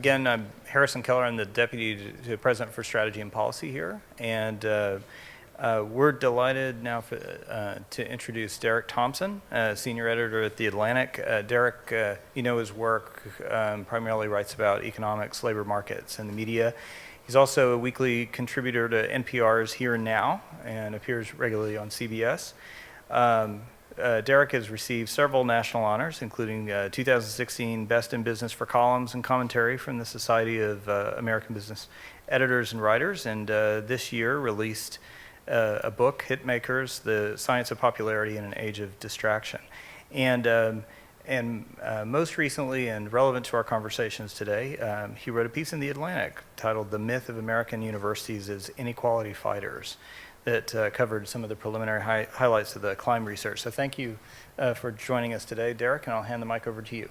Again, I'm Harrison Keller. I'm the Deputy to President for Strategy and Policy here. And we're delighted now to introduce Derek Thompson, Senior Editor at The Atlantic. Derek, you know his work, primarily writes about economics, labor markets, and the media. He's also a weekly contributor to NPR's Here and Now and appears regularly on CBS. Derek has received several national honors, including 2016 Best in Business for Columns and Commentary from the Society of American Business Editors and Writers, and this year released a book, Hitmakers, The Science of Popularity in an Age of Distraction. And most recently, and relevant to our conversations today, he wrote a piece in The Atlantic titled The Myth of American Universities as Inequality Fighters, that covered some of the preliminary highlights of the climb research. So thank you for joining us today, Derek, and I'll hand the mic over to you.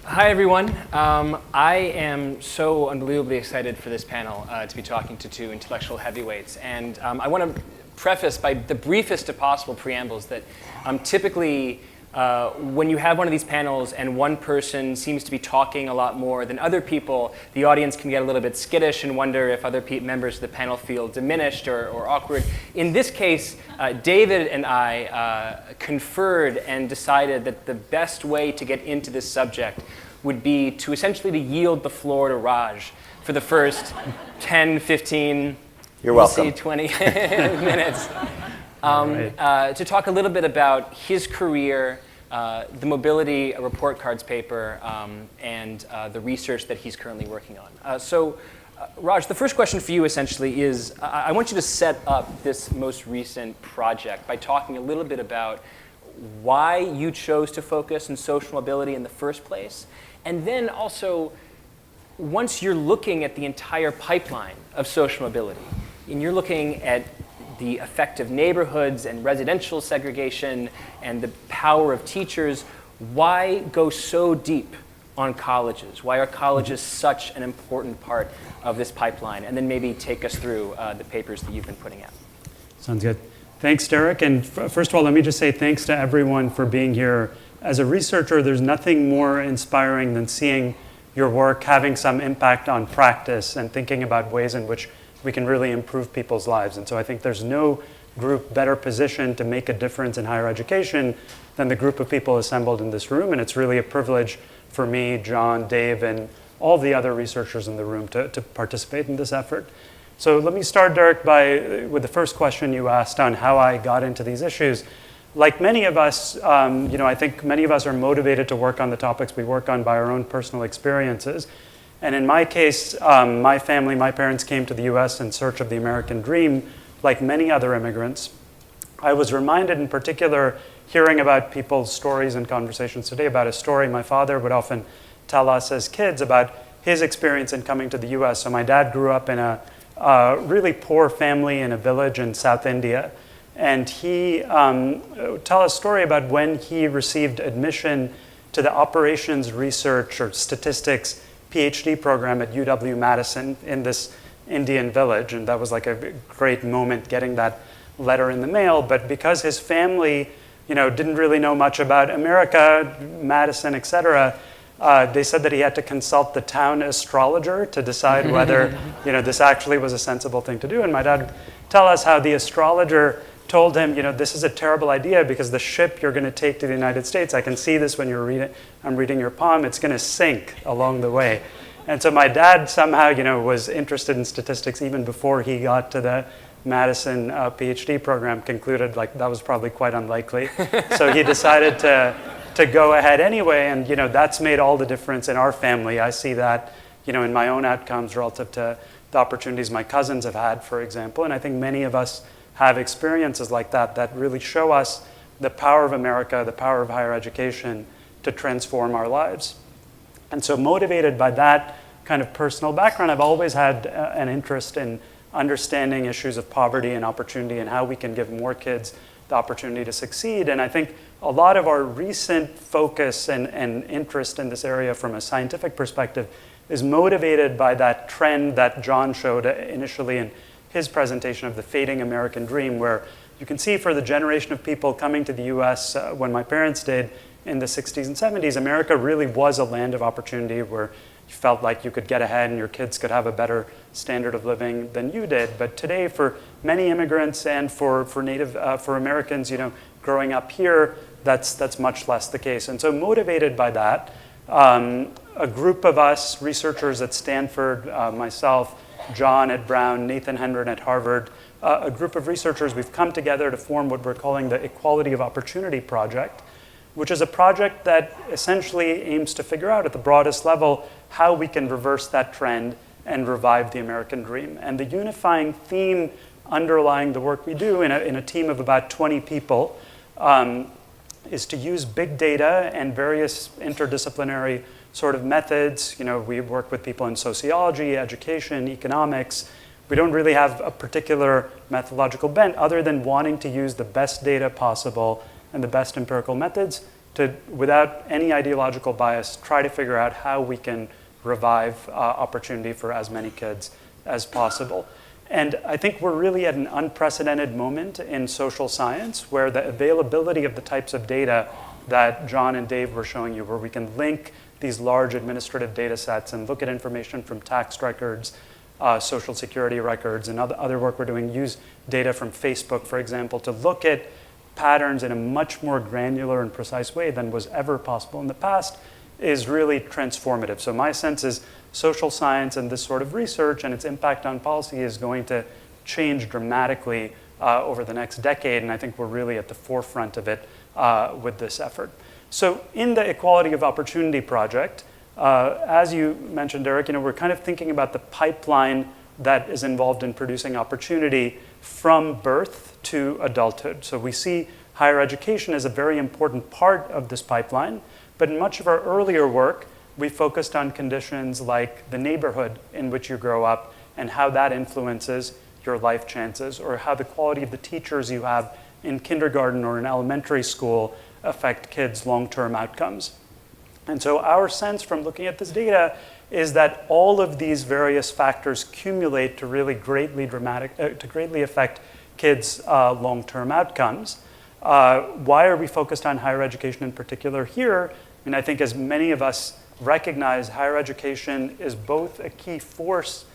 Hi, everyone. I am so unbelievably excited for this panel to be talking to two intellectual heavyweights. And I want to preface by the briefest of possible preambles that typically when you have one of these panels and one person seems to be talking a lot more than other people, the audience can get a little bit skittish and wonder if other members of the panel feel diminished or awkward. In this case, David and I conferred and decided that the best way to get into this subject would be to essentially to yield the floor to Raj for the first 10, 15, You're welcome. 20 minutes to talk a little bit about his career, the mobility report cards paper, and the research that he's currently working on. Raj, the first question for you essentially is, I want you to set up this most recent project by talking a little bit about why you chose to focus on social mobility in the first place, and then also, once you're looking at the entire pipeline of social mobility, and you're looking at the effect of neighborhoods and residential segregation and the power of teachers, why go so deep on colleges? Why are colleges such an important part of this pipeline? And then maybe take us through the papers that you've been putting out. Sounds good. Thanks, Derek. And first of all, let me just say thanks to everyone for being here. As a researcher, there's nothing more inspiring than seeing your work having some impact on practice and thinking about ways in which we can really improve people's lives. And so I think there's no group better positioned to make a difference in higher education than the group of people assembled in this room. And it's really a privilege for me, John, Dave, and all the other researchers in the room to participate in this effort. So let me start, Derek, with the first question you asked on how I got into these issues. Like many of us, I think many of us are motivated to work on the topics we work on by our own personal experiences. And in my case, my family, my parents came to the US in search of the American dream, like many other immigrants. I was reminded in particular, hearing about people's stories and conversations today, about a story my father would often tell us as kids about his experience in coming to the US. So my dad grew up in a really poor family in a village in South India. And he tell a story about when he received admission to the operations research or statistics PhD program at UW-Madison in this Indian village. And that was like a great moment getting that letter in the mail. But because his family, didn't really know much about America, Madison, et cetera, they said that he had to consult the town astrologer to decide whether, this actually was a sensible thing to do. And my dad tell us how the astrologer told him, this is a terrible idea because the ship you're going to take to the United States, I can see this when I'm reading your poem, it's going to sink along the way. And so my dad somehow, was interested in statistics even before he got to the Madison PhD program, concluded like that was probably quite unlikely. So he decided to go ahead anyway, and that's made all the difference in our family. I see that, in my own outcomes relative to the opportunities my cousins have had, for example, and I think many of us have experiences like that really show us the power of America, the power of higher education to transform our lives. And so motivated by that kind of personal background, I've always had an interest in understanding issues of poverty and opportunity and how we can give more kids the opportunity to succeed. And I think a lot of our recent focus and interest in this area from a scientific perspective is motivated by that trend that John showed initially in his presentation of the fading American dream, where you can see for the generation of people coming to the US when my parents did in the 60s and 70s, America really was a land of opportunity where you felt like you could get ahead and your kids could have a better standard of living than you did. But today, for many immigrants and for Americans, growing up here, that's much less the case. And so motivated by that, a group of us, researchers at Stanford, myself, John at Brown, Nathan Hendren at Harvard, a group of researchers, we've come together to form what we're calling the Equality of Opportunity Project, which is a project that essentially aims to figure out at the broadest level how we can reverse that trend and revive the American dream. And the unifying theme underlying the work we do in a team of about 20 people is to use big data and various interdisciplinary sort of methods. We work with people in sociology, education, economics. We don't really have a particular methodological bent other than wanting to use the best data possible and the best empirical methods to, without any ideological bias, try to figure out how we can revive opportunity for as many kids as possible. And I think we're really at an unprecedented moment in social science where the availability of the types of data that John and Dave were showing you, where we can link these large administrative data sets and look at information from tax records, social security records, and other work we're doing, use data from Facebook, for example, to look at patterns in a much more granular and precise way than was ever possible in the past, is really transformative. So my sense is social science and this sort of research and its impact on policy is going to change dramatically over the next decade, and I think we're really at the forefront of it with this effort. So in the Equality of Opportunity Project, as you mentioned, Derek, we're kind of thinking about the pipeline that is involved in producing opportunity from birth to adulthood. So we see higher education as a very important part of this pipeline, but in much of our earlier work, we focused on conditions like the neighborhood in which you grow up and how that influences your life chances, or how the quality of the teachers you have in kindergarten or in elementary school affect kids' long-term outcomes. And so our sense from looking at this data is that all of these various factors cumulate to really greatly affect kids' long-term outcomes. Why are we focused on higher education in particular here? I think as many of us recognize, higher education is both a key force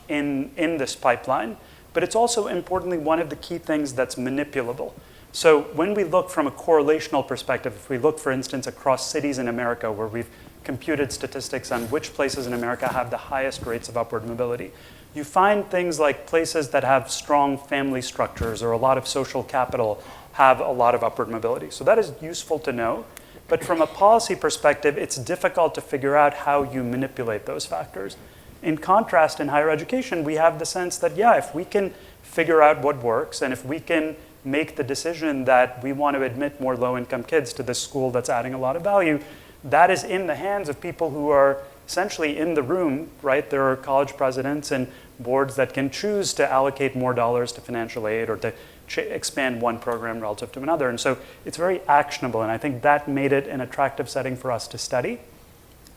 in this pipeline, but it's also importantly one of the key things that's manipulable. So when we look from a correlational perspective, if we look, for instance, across cities in America where we've computed statistics on which places in America have the highest rates of upward mobility, you find things like places that have strong family structures or a lot of social capital have a lot of upward mobility. So that is useful to know. But from a policy perspective, it's difficult to figure out how you manipulate those factors. In contrast, in higher education, we have the sense that, yeah, if we can figure out what works, and if we can make the decision that we want to admit more low-income kids to this school that's adding a lot of value, that is in the hands of people who are essentially in the room, right? There are college presidents and boards that can choose to allocate more dollars to financial aid or to expand one program relative to another. And so it's very actionable, and I think that made it an attractive setting for us to study.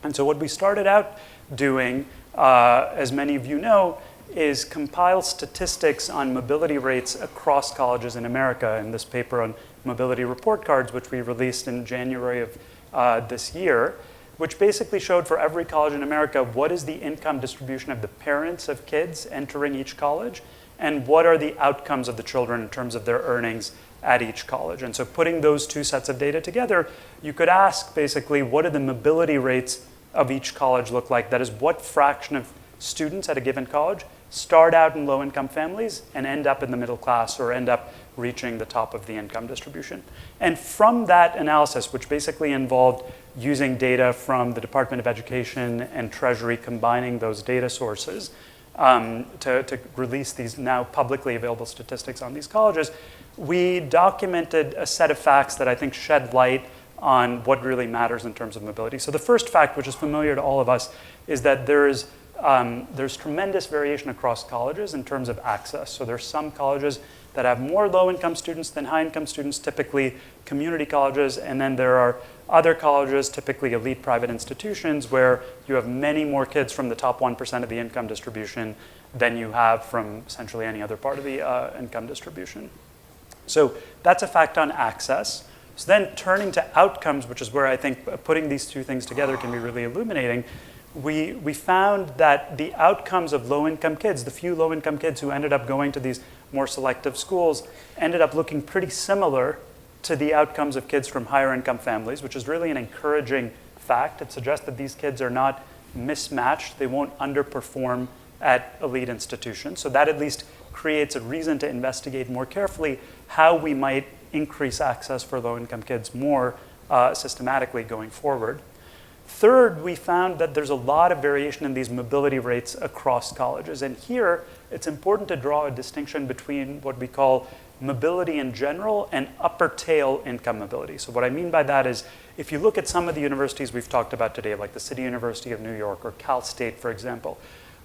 And so what we started out doing, as many of you know, is compile statistics on mobility rates across colleges in America in this paper on mobility report cards, which we released in January of this year, which basically showed for every college in America what is the income distribution of the parents of kids entering each college, and what are the outcomes of the children in terms of their earnings at each college. And so putting those two sets of data together, you could ask basically what do the mobility rates of each college look like? That is, what fraction of students at a given college start out in low-income families and end up in the middle class or end up reaching the top of the income distribution. And from that analysis, which basically involved using data from the Department of Education and Treasury, combining those data sources, to release these now publicly available statistics on these colleges, we documented a set of facts that I think shed light on what really matters in terms of mobility. So the first fact, which is familiar to all of us, is that there is there's tremendous variation across colleges in terms of access. So there's some colleges that have more low-income students than high-income students, typically community colleges, and then there are other colleges, typically elite private institutions, where you have many more kids from the top 1% of the income distribution than you have from essentially any other part of the income distribution. So that's a fact on access. So then turning to outcomes, which is where I think putting these two things together can be really illuminating, we found that the outcomes of low-income kids, the few low-income kids who ended up going to these more selective schools, ended up looking pretty similar to the outcomes of kids from higher income families, which is really an encouraging fact. It suggests that these kids are not mismatched. They won't underperform at elite institutions. So that at least creates a reason to investigate more carefully how we might increase access for low-income kids more systematically going forward. Third, we found that there's a lot of variation in these mobility rates across colleges. And here, it's important to draw a distinction between what we call mobility in general and upper tail income mobility. So what I mean by that is, if you look at some of the universities we've talked about today, like the City University of New York or Cal State, for example,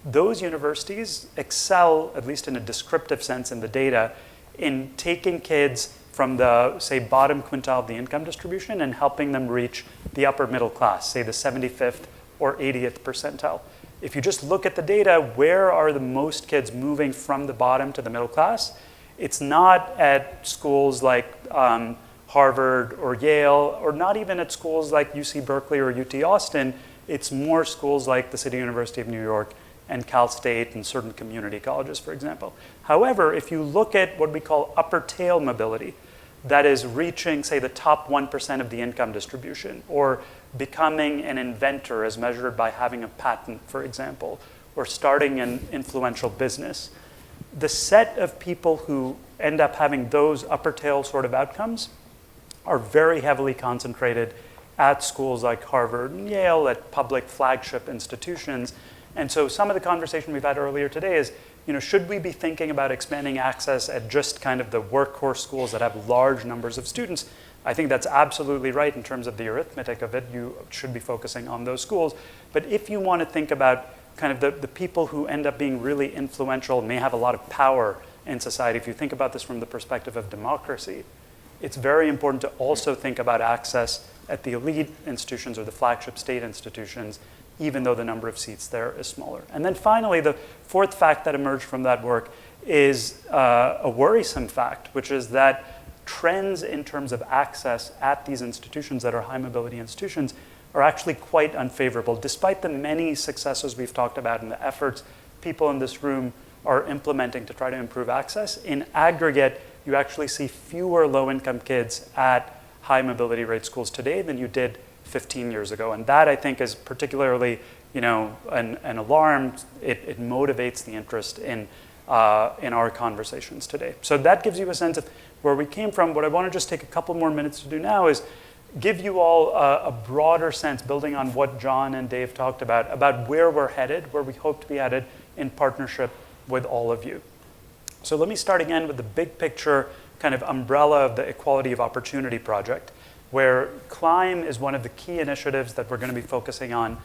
those universities excel, at least in a descriptive sense in the data, in taking kids from the, say, bottom quintile of the income distribution and helping them reach the upper middle class, say the 75th or 80th percentile. If you just look at the data, where are the most kids moving from the bottom to the middle class? It's not at schools like Harvard or Yale, or not even at schools like UC Berkeley or UT Austin. It's more schools like the City University of New York and Cal State and certain community colleges, for example. However, if you look at what we call upper tail mobility, that is reaching, say, the top 1% of the income distribution, or becoming an inventor as measured by having a patent, for example, or starting an influential business, the set of people who end up having those upper tail sort of outcomes are very heavily concentrated at schools like Harvard and Yale, at public flagship institutions. And so some of the conversation we've had earlier today is, should we be thinking about expanding access at just kind of the workhorse schools that have large numbers of students? I think that's absolutely right in terms of the arithmetic of it. You should be focusing on those schools. But if you want to think about kind of the people who end up being really influential, may have a lot of power in society, if you think about this from the perspective of democracy, it's very important to also think about access at the elite institutions or the flagship state institutions, even though the number of seats there is smaller. And then finally, the fourth fact that emerged from that work is a worrisome fact, which is that trends in terms of access at these institutions that are high mobility institutions are actually quite unfavorable. Despite the many successes we've talked about and the efforts people in this room are implementing to try to improve access, in aggregate, you actually see fewer low-income kids at high mobility rate schools today than you did 15 years ago. And that, I think, is particularly an alarm. It motivates the interest in our conversations today. So that gives you a sense of where we came from. What I want to just take a couple more minutes to do now is give you all a broader sense, building on what John and Dave talked about where we're headed, where we hope to be headed in partnership with all of you. So let me start again with the big picture kind of umbrella of the Equality of Opportunity Project, where CLIMB is one of the key initiatives that we're going to be focusing on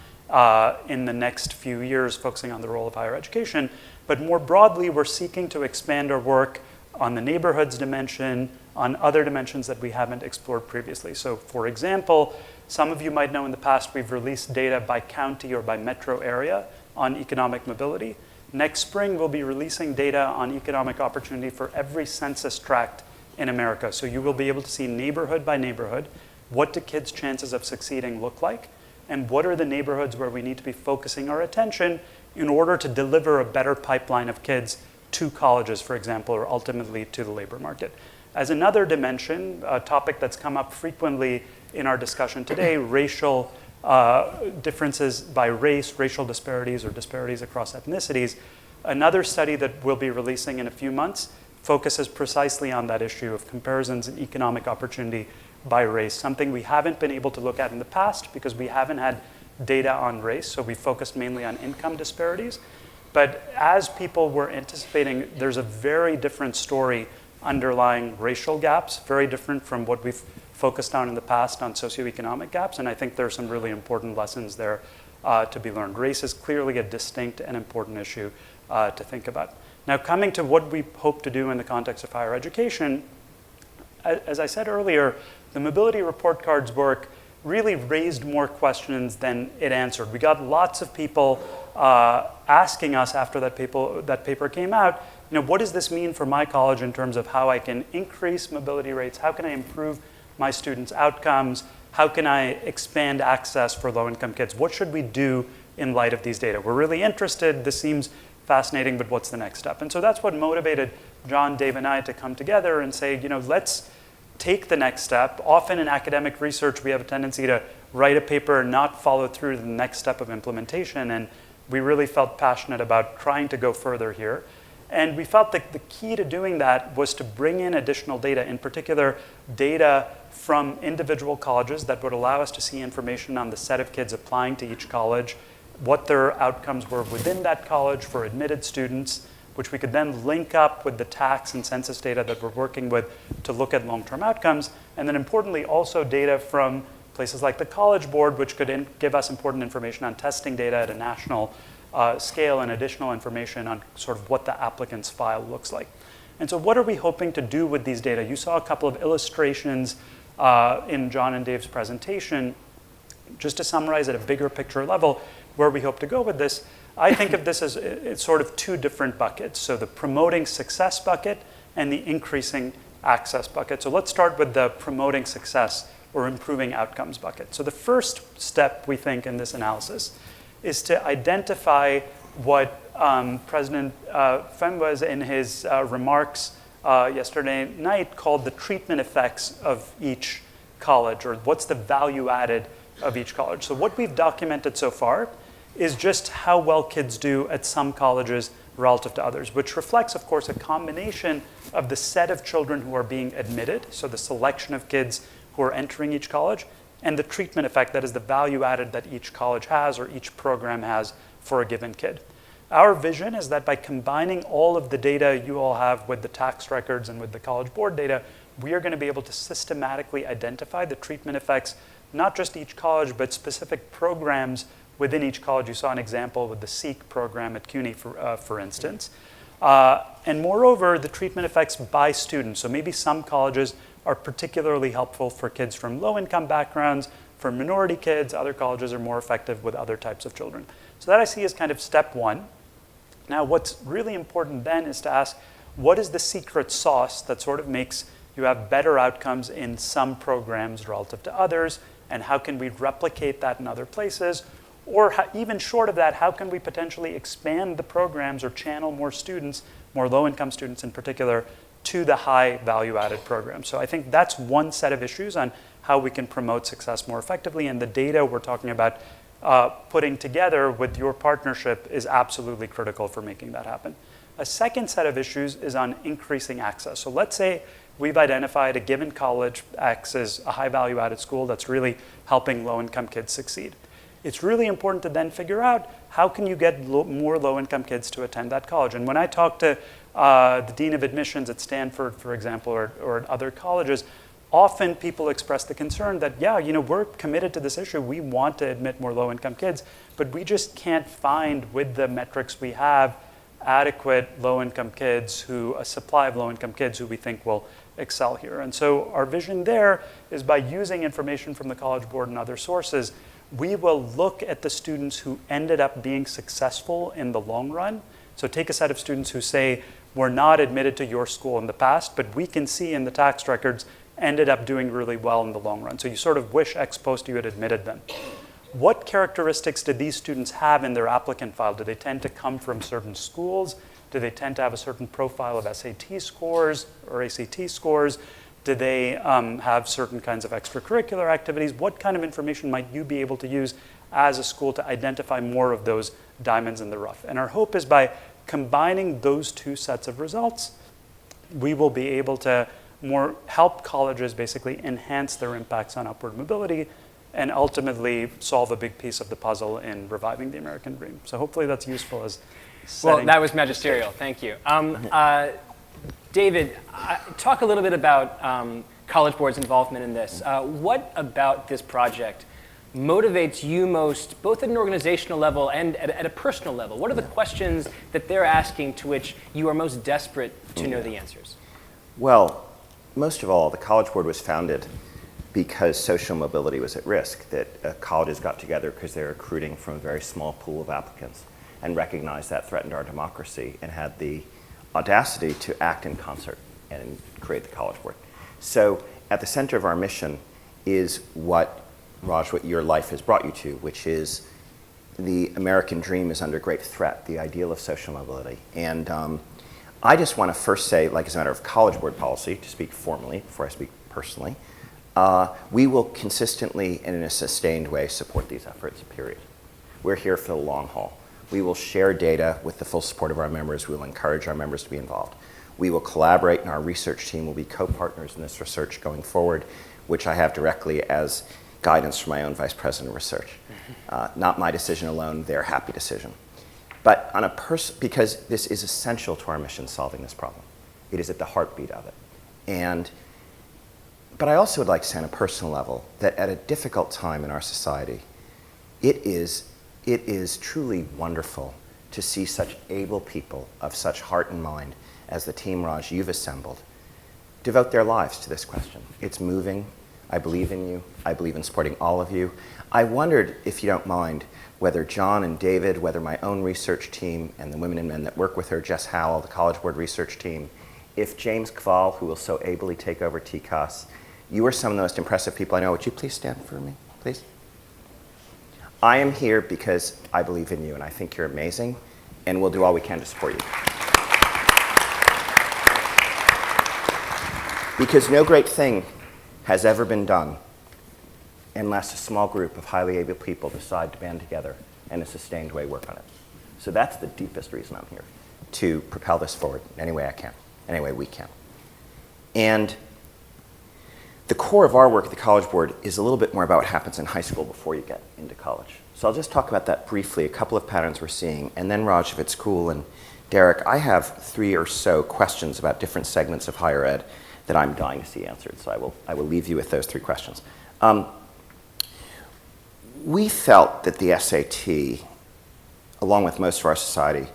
in the next few years, focusing on the role of higher education. But more broadly, we're seeking to expand our work on the neighborhoods dimension, on other dimensions that we haven't explored previously. So for example, some of you might know in the past we've released data by county or by metro area on economic mobility. Next spring, we'll be releasing data on economic opportunity for every census tract in America. So you will be able to see neighborhood by neighborhood, what do kids' chances of succeeding look like, and what are the neighborhoods where we need to be focusing our attention in order to deliver a better pipeline of kids to colleges, for example, or ultimately to the labor market. As another dimension, a topic that's come up frequently in our discussion today, racial differences by race, racial disparities or disparities across ethnicities. Another study that we'll be releasing in a few months focuses precisely on that issue of comparisons in economic opportunity by race, something we haven't been able to look at in the past because we haven't had data on race, so we focused mainly on income disparities. But as people were anticipating, there's a very different story underlying racial gaps, very different from what we've focused on in the past on socioeconomic gaps, and I think there are some really important lessons there to be learned. Race is clearly a distinct and important issue to think about. Now, coming to what we hope to do in the context of higher education, as I said earlier, the mobility report cards work really raised more questions than it answered. We got lots of people asking us after that paper came out, what does this mean for my college in terms of how I can increase mobility rates? How can I improve my students' outcomes? How can I expand access for low-income kids? What should we do in light of these data? We're really interested. This seems fascinating, but what's the next step? And so that's what motivated John, Dave, and I to come together and say, let's take the next step. Often in academic research, we have a tendency to write a paper and not follow through to the next step of implementation. And we really felt passionate about trying to go further here. And we felt that the key to doing that was to bring in additional data, in particular data from individual colleges that would allow us to see information on the set of kids applying to each college, what their outcomes were within that college for admitted students, which we could then link up with the tax and census data that we're working with to look at long-term outcomes. And then importantly, also data from places like the College Board, which could give us important information on testing data at a national scale and additional information on sort of what the applicant's file looks like. And so what are we hoping to do with these data? You saw a couple of illustrations in John and Dave's presentation. Just to summarize at a bigger picture level, where we hope to go with this, I think of this as it's sort of two different buckets. So the promoting success bucket and the increasing access bucket. So let's start with the promoting success or improving outcomes bucket. So the first step, we think, in this analysis is to identify what President Fembas in his remarks yesterday night called the treatment effects of each college, or what's the value added of each college. So what we've documented so far is just how well kids do at some colleges relative to others, which reflects, of course, a combination of the set of children who are being admitted, so the selection of kids who are entering each college, and the treatment effect, that is the value added that each college has or each program has for a given kid. Our vision is that by combining all of the data you all have with the tax records and with the College Board data, we are going to be able to systematically identify the treatment effects, not just each college, but specific programs within each college. You saw an example with the SEEK program at CUNY, for instance. And moreover, the treatment effects by students. So maybe some colleges are particularly helpful for kids from low-income backgrounds, for minority kids. Other colleges are more effective with other types of children. So that I see as kind of step one. Now, what's really important then is to ask, what is the secret sauce that sort of makes you have better outcomes in some programs relative to others, and how can we replicate that in other places? Or even short of that, how can we potentially expand the programs or channel more students, more low-income students in particular, to the high value-added programs? So I think that's one set of issues on how we can promote success more effectively, and the data we're talking about putting together with your partnership is absolutely critical for making that happen. A second set of issues is on increasing access. So let's say we've identified a given college X as a high value-added school that's really helping low-income kids succeed. It's really important to then figure out how can you get more low-income kids to attend that college. And when I talk to the dean of admissions at Stanford, for example, or at other colleges, often people express the concern that, yeah, we're committed to this issue. We want to admit more low-income kids, but we just can't find, with the metrics we have, adequate low-income kids a supply of low-income kids who we think will excel here. And so our vision there is, by using information from the College Board and other sources, we will look at the students who ended up being successful in the long run. So take a set of students who say, were not admitted to your school in the past, but we can see in the tax records ended up doing really well in the long run. So you sort of wish ex post you had admitted them. What characteristics did these students have in their applicant file? Do they tend to come from certain schools? Do they tend to have a certain profile of SAT scores or ACT scores? Do they have certain kinds of extracurricular activities? What kind of information might you be able to use as a school to identify more of those diamonds in the rough? And our hope is, by combining those two sets of results, we will be able to help colleges basically enhance their impacts on upward mobility and ultimately solve a big piece of the puzzle in reviving the American dream. So hopefully that's useful as setting. Well, that was magisterial. Thank you. David, talk a little bit about College Board's involvement in this. What about this project motivates you most, both at an organizational level and at a personal level? What are the questions that they're asking to which you are most desperate to know the answers? Well, most of all, the College Board was founded because social mobility was at risk, that colleges got together because they were recruiting from a very small pool of applicants and recognized that threatened our democracy and had the audacity to act in concert and create the College Board. So at the center of our mission is what, Raj, what your life has brought you to, which is the American dream is under great threat, the ideal of social mobility. And I just want to first say, like as a matter of College Board policy, to speak formally before I speak personally, we will consistently and in a sustained way support these efforts, period. We're here for the long haul. We will share data with the full support of our members. We will encourage our members to be involved. We will collaborate, and our research team will be co-partners in this research going forward, which I have directly as guidance from my own vice president of research. Not my decision alone, their happy decision. But on a because this is essential to our mission, solving this problem. It is at the heartbeat of it. But I also would like to say on a personal level that at a difficult time in our society, it is truly wonderful to see such able people of such heart and mind as the team, Raj, you've assembled, devote their lives to this question. It's moving. I believe in you. I believe in supporting all of you. I wondered, if you don't mind, whether John and David, whether my own research team and the women and men that work with her, Jess Howell, the College Board research team, if James Kval, who will so ably take over TCOS, you are some of the most impressive people I know. Would you please stand for me, please? I am here because I believe in you, and I think you're amazing, and we'll do all we can to support you. Because no great thing has ever been done unless a small group of highly able people decide to band together and in a sustained way work on it. So that's the deepest reason I'm here, to propel this forward any way I can, any way we can. And the core of our work at the College Board is a little bit more about what happens in high school before you get into college. So I'll just talk about that briefly, a couple of patterns we're seeing, and then Raj, if it's cool, and Derek, I have 3 or so questions about different segments of higher ed that I'm dying to see answered, so I will leave you with those 3 questions. We felt that the SAT, along with most of our society,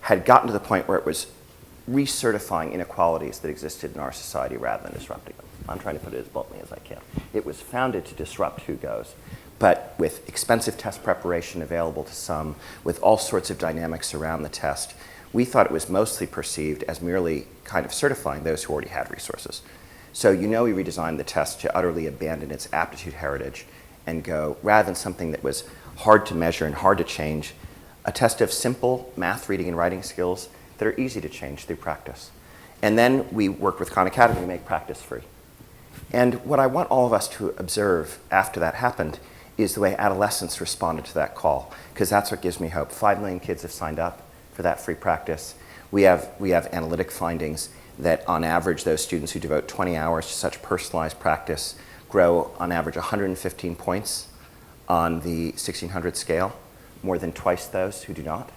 had gotten to the point where it was recertifying inequalities that existed in our society rather than disrupting them. I'm trying to put it as bluntly as I can. It was founded to disrupt who goes, but with expensive test preparation available to some, with all sorts of dynamics around the test, we thought it was mostly perceived as merely kind of certifying those who already had resources. So we redesigned the test to utterly abandon its aptitude heritage and go, rather than something that was hard to measure and hard to change, a test of simple math, reading, and writing skills that are easy to change through practice. And then we worked with Khan Academy to make practice free. And what I want all of us to observe after that happened is the way adolescents responded to that call, because that's what gives me hope. 5 million kids have signed up for that free practice. We have analytic findings that on average, those students who devote 20 hours to such personalized practice grow on average 115 points on the 1600 scale, more than twice those who do not.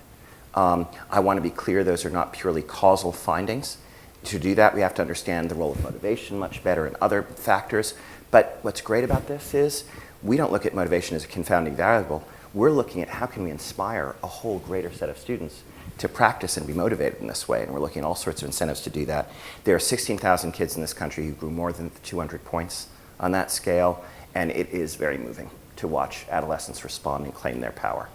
I want to be clear, those are not purely causal findings. To do that, we have to understand the role of motivation much better and other factors. But what's great about this is we don't look at motivation as a confounding variable. We're looking at how can we inspire a whole greater set of students to practice and be motivated in this way. And we're looking at all sorts of incentives to do that. There are 16,000 kids in this country who grew more than 200 points on that scale. And it is very moving to watch adolescents respond and claim their power.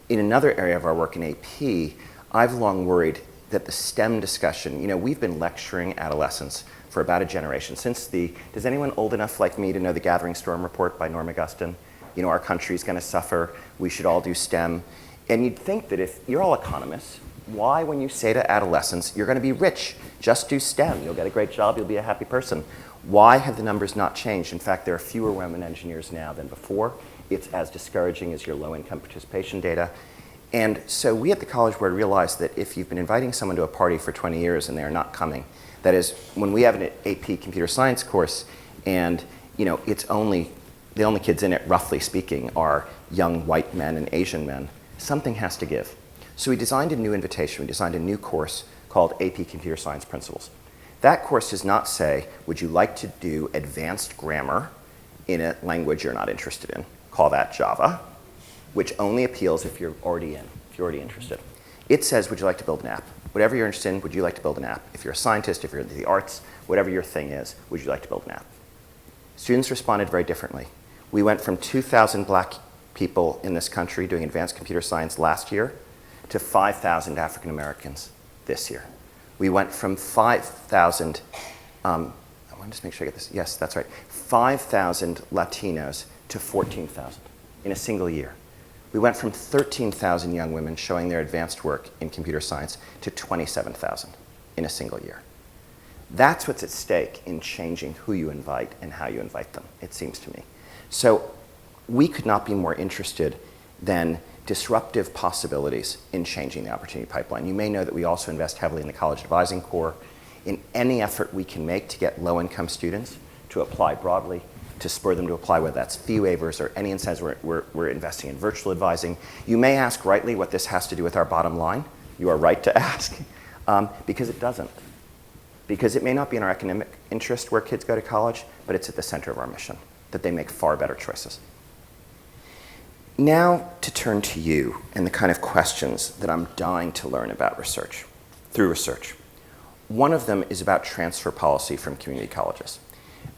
In another area of our work in AP, I've long worried that the STEM discussion, we've been lecturing adolescents for about a generation. Does anyone old enough like me to know the Gathering Storm report by Norm Augustine? Our country's going to suffer, we should all do STEM. And you'd think that if you're all economists, why, when you say to adolescents, you're going to be rich, just do STEM, you'll get a great job, you'll be a happy person? Why have the numbers not changed? In fact, there are fewer women engineers now than before. It's as discouraging as your low-income participation data. And so we at the College Board realized that if you've been inviting someone to a party for 20 years and they're not coming, that is, when we have an AP computer science course and the only kids in it, roughly speaking, are young white men and Asian men, something has to give. So we designed a new invitation. We designed a new course called AP Computer Science Principles. That course does not say, would you like to do advanced grammar in a language you're not interested in, call that Java, which only appeals if you're already interested. It says, would you like to build an app? Whatever you're interested in, would you like to build an app? If you're a scientist, if you're into the arts, whatever your thing is, would you like to build an app? Students responded very differently. We went from 2,000 black people in this country doing advanced computer science last year to 5,000 African Americans this year. We went from 5,000, I want to just make sure I get this, yes, that's right, 5,000 Latinos to 14,000 in a single year. We went from 13,000 young women showing their advanced work in computer science to 27,000 in a single year. That's what's at stake in changing who you invite and how you invite them, it seems to me. So we could not be more interested than disruptive possibilities in changing the opportunity pipeline. You may know that we also invest heavily in the College Advising Corps, in any effort we can make to get low-income students to apply broadly, to spur them to apply, whether that's fee waivers or any incentives. We're investing in virtual advising. You may ask rightly what this has to do with our bottom line. You are right to ask, because it doesn't. Because it may not be in our economic interest where kids go to college, but it's at the center of our mission, that they make far better choices. Now to turn to you and the kind of questions that I'm dying to learn about research, through research. One of them is about transfer policy from community colleges.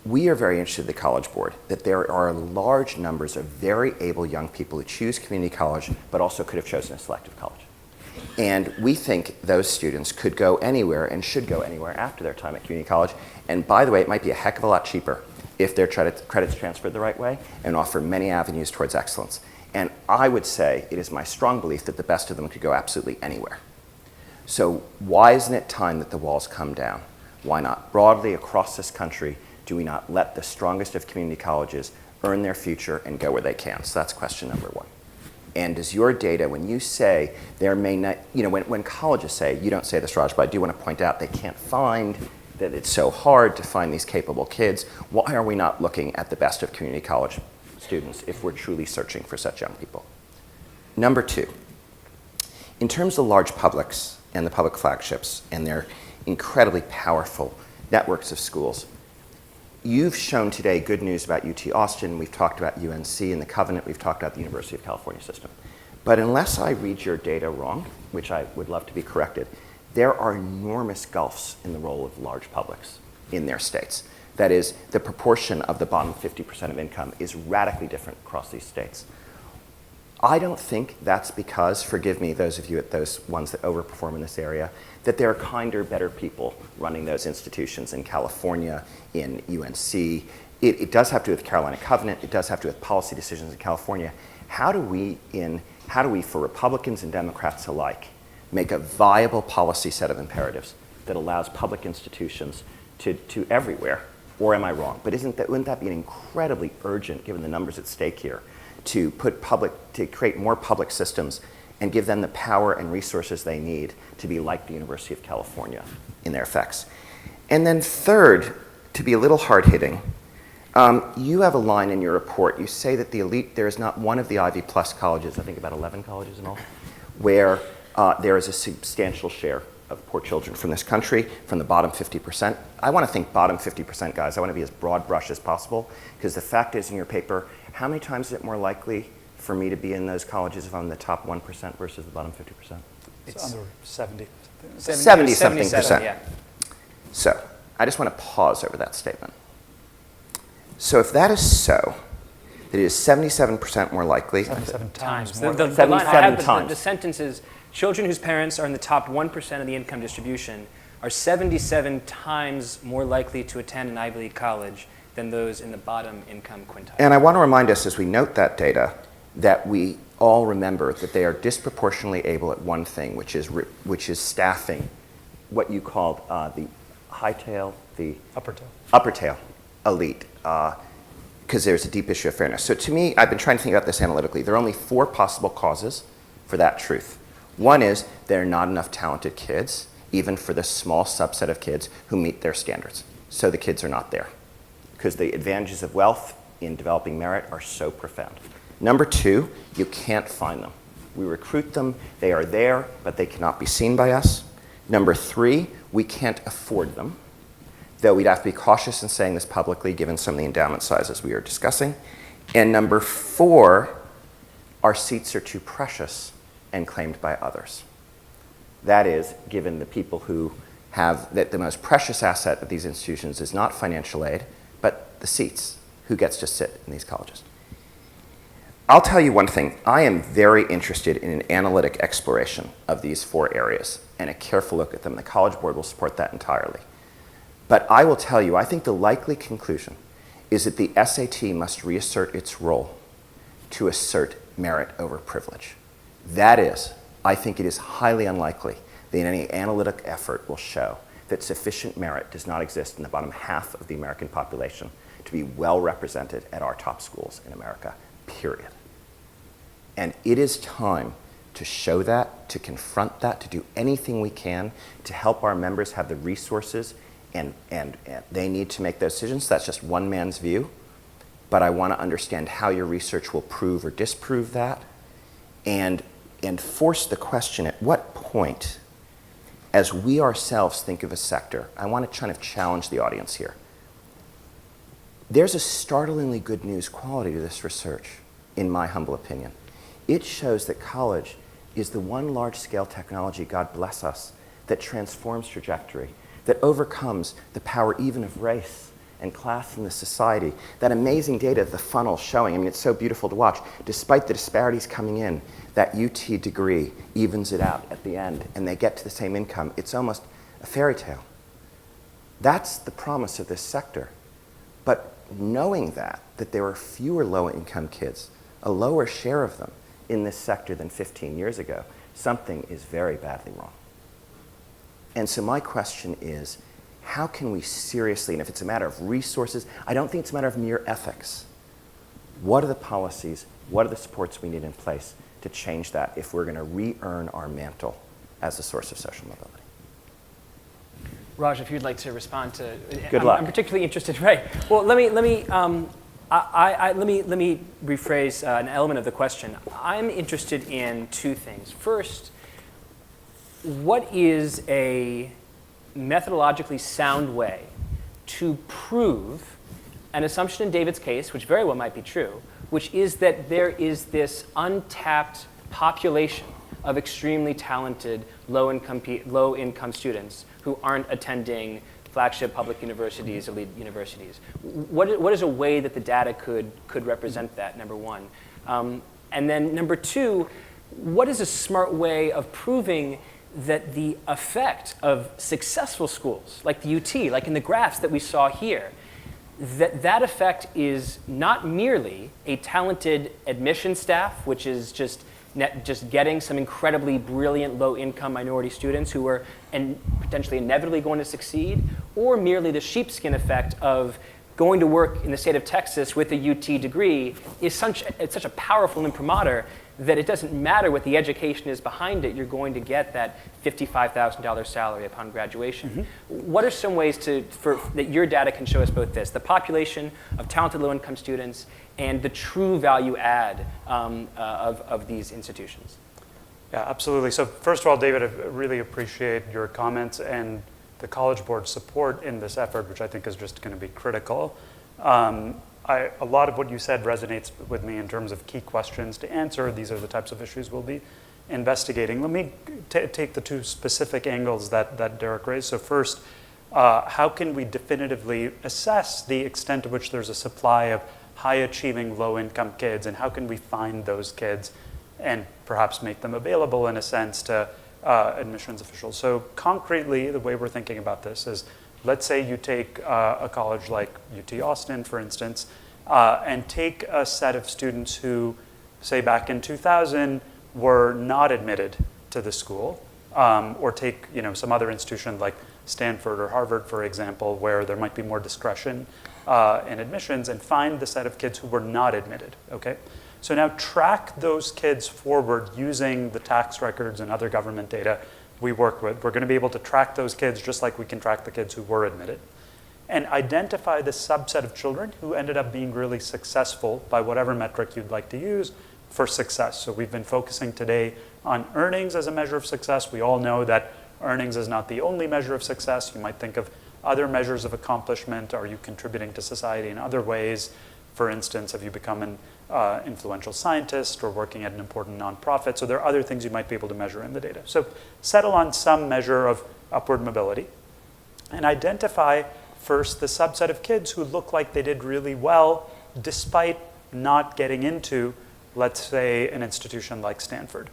We are very interested at the College Board that there are large numbers of very able young people who choose community college, but also could have chosen a selective college. And we think those students could go anywhere and should go anywhere after their time at community college. And by the way, it might be a heck of a lot cheaper if their credits transferred the right way and offer many avenues towards excellence. And I would say it is my strong belief that the best of them could go absolutely anywhere. So why isn't it time that the walls come down? Why not broadly across this country do we not let the strongest of community colleges earn their future and go where they can? So that's question number one. And does your data, when you say there may not, when colleges say, you don't say this, Raj, but I do want to point out they can't find, that it's so hard to find these capable kids, why are we not looking at the best of community college students if we're truly searching for such young people? Number two, in terms of large publics and the public flagships and their incredibly powerful networks of schools, you've shown today good news about UT Austin. We've talked about UNC and the Covenant. We've talked about the University of California system. But unless I read your data wrong, which I would love to be corrected, there are enormous gulfs in the role of large publics in their states. That is, the proportion of the bottom 50% of income is radically different across these states. I don't think that's because, forgive me, those of you at those ones that overperform in this area, that there are kinder, better people running those institutions in California, in UNC. It does have to do with Carolina Covenant. It does have to do with policy decisions in California. How do we, for Republicans and Democrats alike, make a viable policy set of imperatives that allows public institutions to everywhere? Or am I wrong? But wouldn't that be an incredibly urgent, given the numbers at stake here, to create more public systems and give them the power and resources they need to be like the University of California in their effects? And then third, to be a little hard-hitting, you have a line in your report. You say that the elite, there is not one of the Ivy Plus colleges, I think about 11 colleges in all, where there is a substantial share of poor children from this country, from the bottom 50%. I want to think bottom 50%, guys. I want to be as broad brush as possible, because the fact is, in your paper, how many times is it more likely for me to be in those colleges if I'm in the top 1% versus the bottom 50%? It's under 70. 70-something percent. Yeah. So I just want to pause over that statement. So if that is so, that it is 77% more likely. 77 times. The More. line, 77 times. the sentence is, children whose parents are in the top 1% of the income distribution are 77 times more likely to attend an Ivy League college than those in the bottom income quintile. And I want to remind us as we note that data that we all remember that they are disproportionately able at one thing, which is staffing what you called the high tail, the upper tail elite, because there's a deep issue of fairness. So to me, I've been trying to think about this analytically. There are only 4 possible causes for that truth. One is there are not enough talented kids, even for the small subset of kids who meet their standards. So the kids are not there, because the advantages of wealth in developing merit are so profound. Number 2, you can't find them. We recruit them, they are there, but they cannot be seen by us. Number 3, we can't afford them, though we'd have to be cautious in saying this publicly given some of the endowment sizes we are discussing. And number 4, our seats are too precious and claimed by others. That is, given the people who have that the most precious asset of these institutions is not financial aid, but the seats, who gets to sit in these colleges. I'll tell you one thing. I am very interested in an analytic exploration of these 4 areas and a careful look at them. The College Board will support that entirely. But I will tell you, I think the likely conclusion is that the SAT must reassert its role to assert merit over privilege. That is, I think it is highly unlikely that any analytic effort will show that sufficient merit does not exist in the bottom half of the American population to be well represented at our top schools in America, period. And it is time to show that, to confront that, to do anything we can to help our members have the resources and they need to make those decisions. That's just one man's view. But I want to understand how your research will prove or disprove that and force the question, at what point, as we ourselves think of a sector, I want to kind of challenge the audience here. There's a startlingly good news quality to this research, in my humble opinion. It shows that college is the one large-scale technology, God bless us, that transforms trajectory, that overcomes the power even of race and class in the society. That amazing data, the funnel showing, I mean, it's so beautiful to watch. Despite the disparities coming in, that UT degree evens it out at the end, and they get to the same income. It's almost a fairy tale. That's the promise of this sector. But knowing that there are fewer low-income kids, a lower share of them in this sector than 15 years ago, something is very badly wrong. And so my question is, how can we seriously, and if it's a matter of resources, I don't think it's a matter of mere ethics. What are the policies, what are the supports we need in place to change that if we're going to re-earn our mantle as a source of social mobility? Raj, if you'd like to respond to, Good luck. I'm particularly interested. Right. Well, let me rephrase an element of the question. I'm interested in 2 things. First, what is a methodologically sound way to prove an assumption in David's case, which very well might be true, which is that there is this untapped population of extremely talented low-income students who aren't attending flagship public universities, elite universities. What is a way that the data could represent that, number 1? And then number 2, what is a smart way of proving that the effect of successful schools, like the UT, like in the graphs that we saw here, that effect is not merely a talented admission staff, which is just getting some incredibly brilliant low-income minority students who are potentially inevitably going to succeed, or merely the sheepskin effect of going to work in the state of Texas with a UT degree is such a powerful imprimatur that it doesn't matter what the education is behind it, you're going to get that $55,000 salary upon graduation. Mm-hmm. What are some ways that your data can show us both this, the population of talented low-income students and the true value add of these institutions? Yeah, absolutely. So first of all, David, I really appreciate your comments and the College Board's support in this effort, which I think is just going to be critical. A lot of what you said resonates with me in terms of key questions to answer. These are the types of issues we'll be investigating. Let me take the 2 specific angles that Derek raised. So first, how can we definitively assess the extent to which there's a supply of high-achieving, low-income kids, and how can we find those kids and perhaps make them available, in a sense, to admissions officials? So concretely, the way we're thinking about this is, let's say you take a college like UT Austin, for instance, and take a set of students who, say back in 2000, were not admitted to the school, or take some other institution like Stanford or Harvard, for example, where there might be more discretion in admissions, and find the set of kids who were not admitted. Okay, so now track those kids forward using the tax records and other government data we work with. We're going to be able to track those kids just like we can track the kids who were admitted, and identify the subset of children who ended up being really successful by whatever metric you'd like to use for success. So we've been focusing today on earnings as a measure of success. We all know that earnings is not the only measure of success. You might think of other measures of accomplishment. Are you contributing to society in other ways? For instance, have you become an influential scientist or working at an important nonprofit? So there are other things you might be able to measure in the data. So settle on some measure of upward mobility and identify first the subset of kids who look like they did really well despite not getting into, let's say, an institution like Stanford.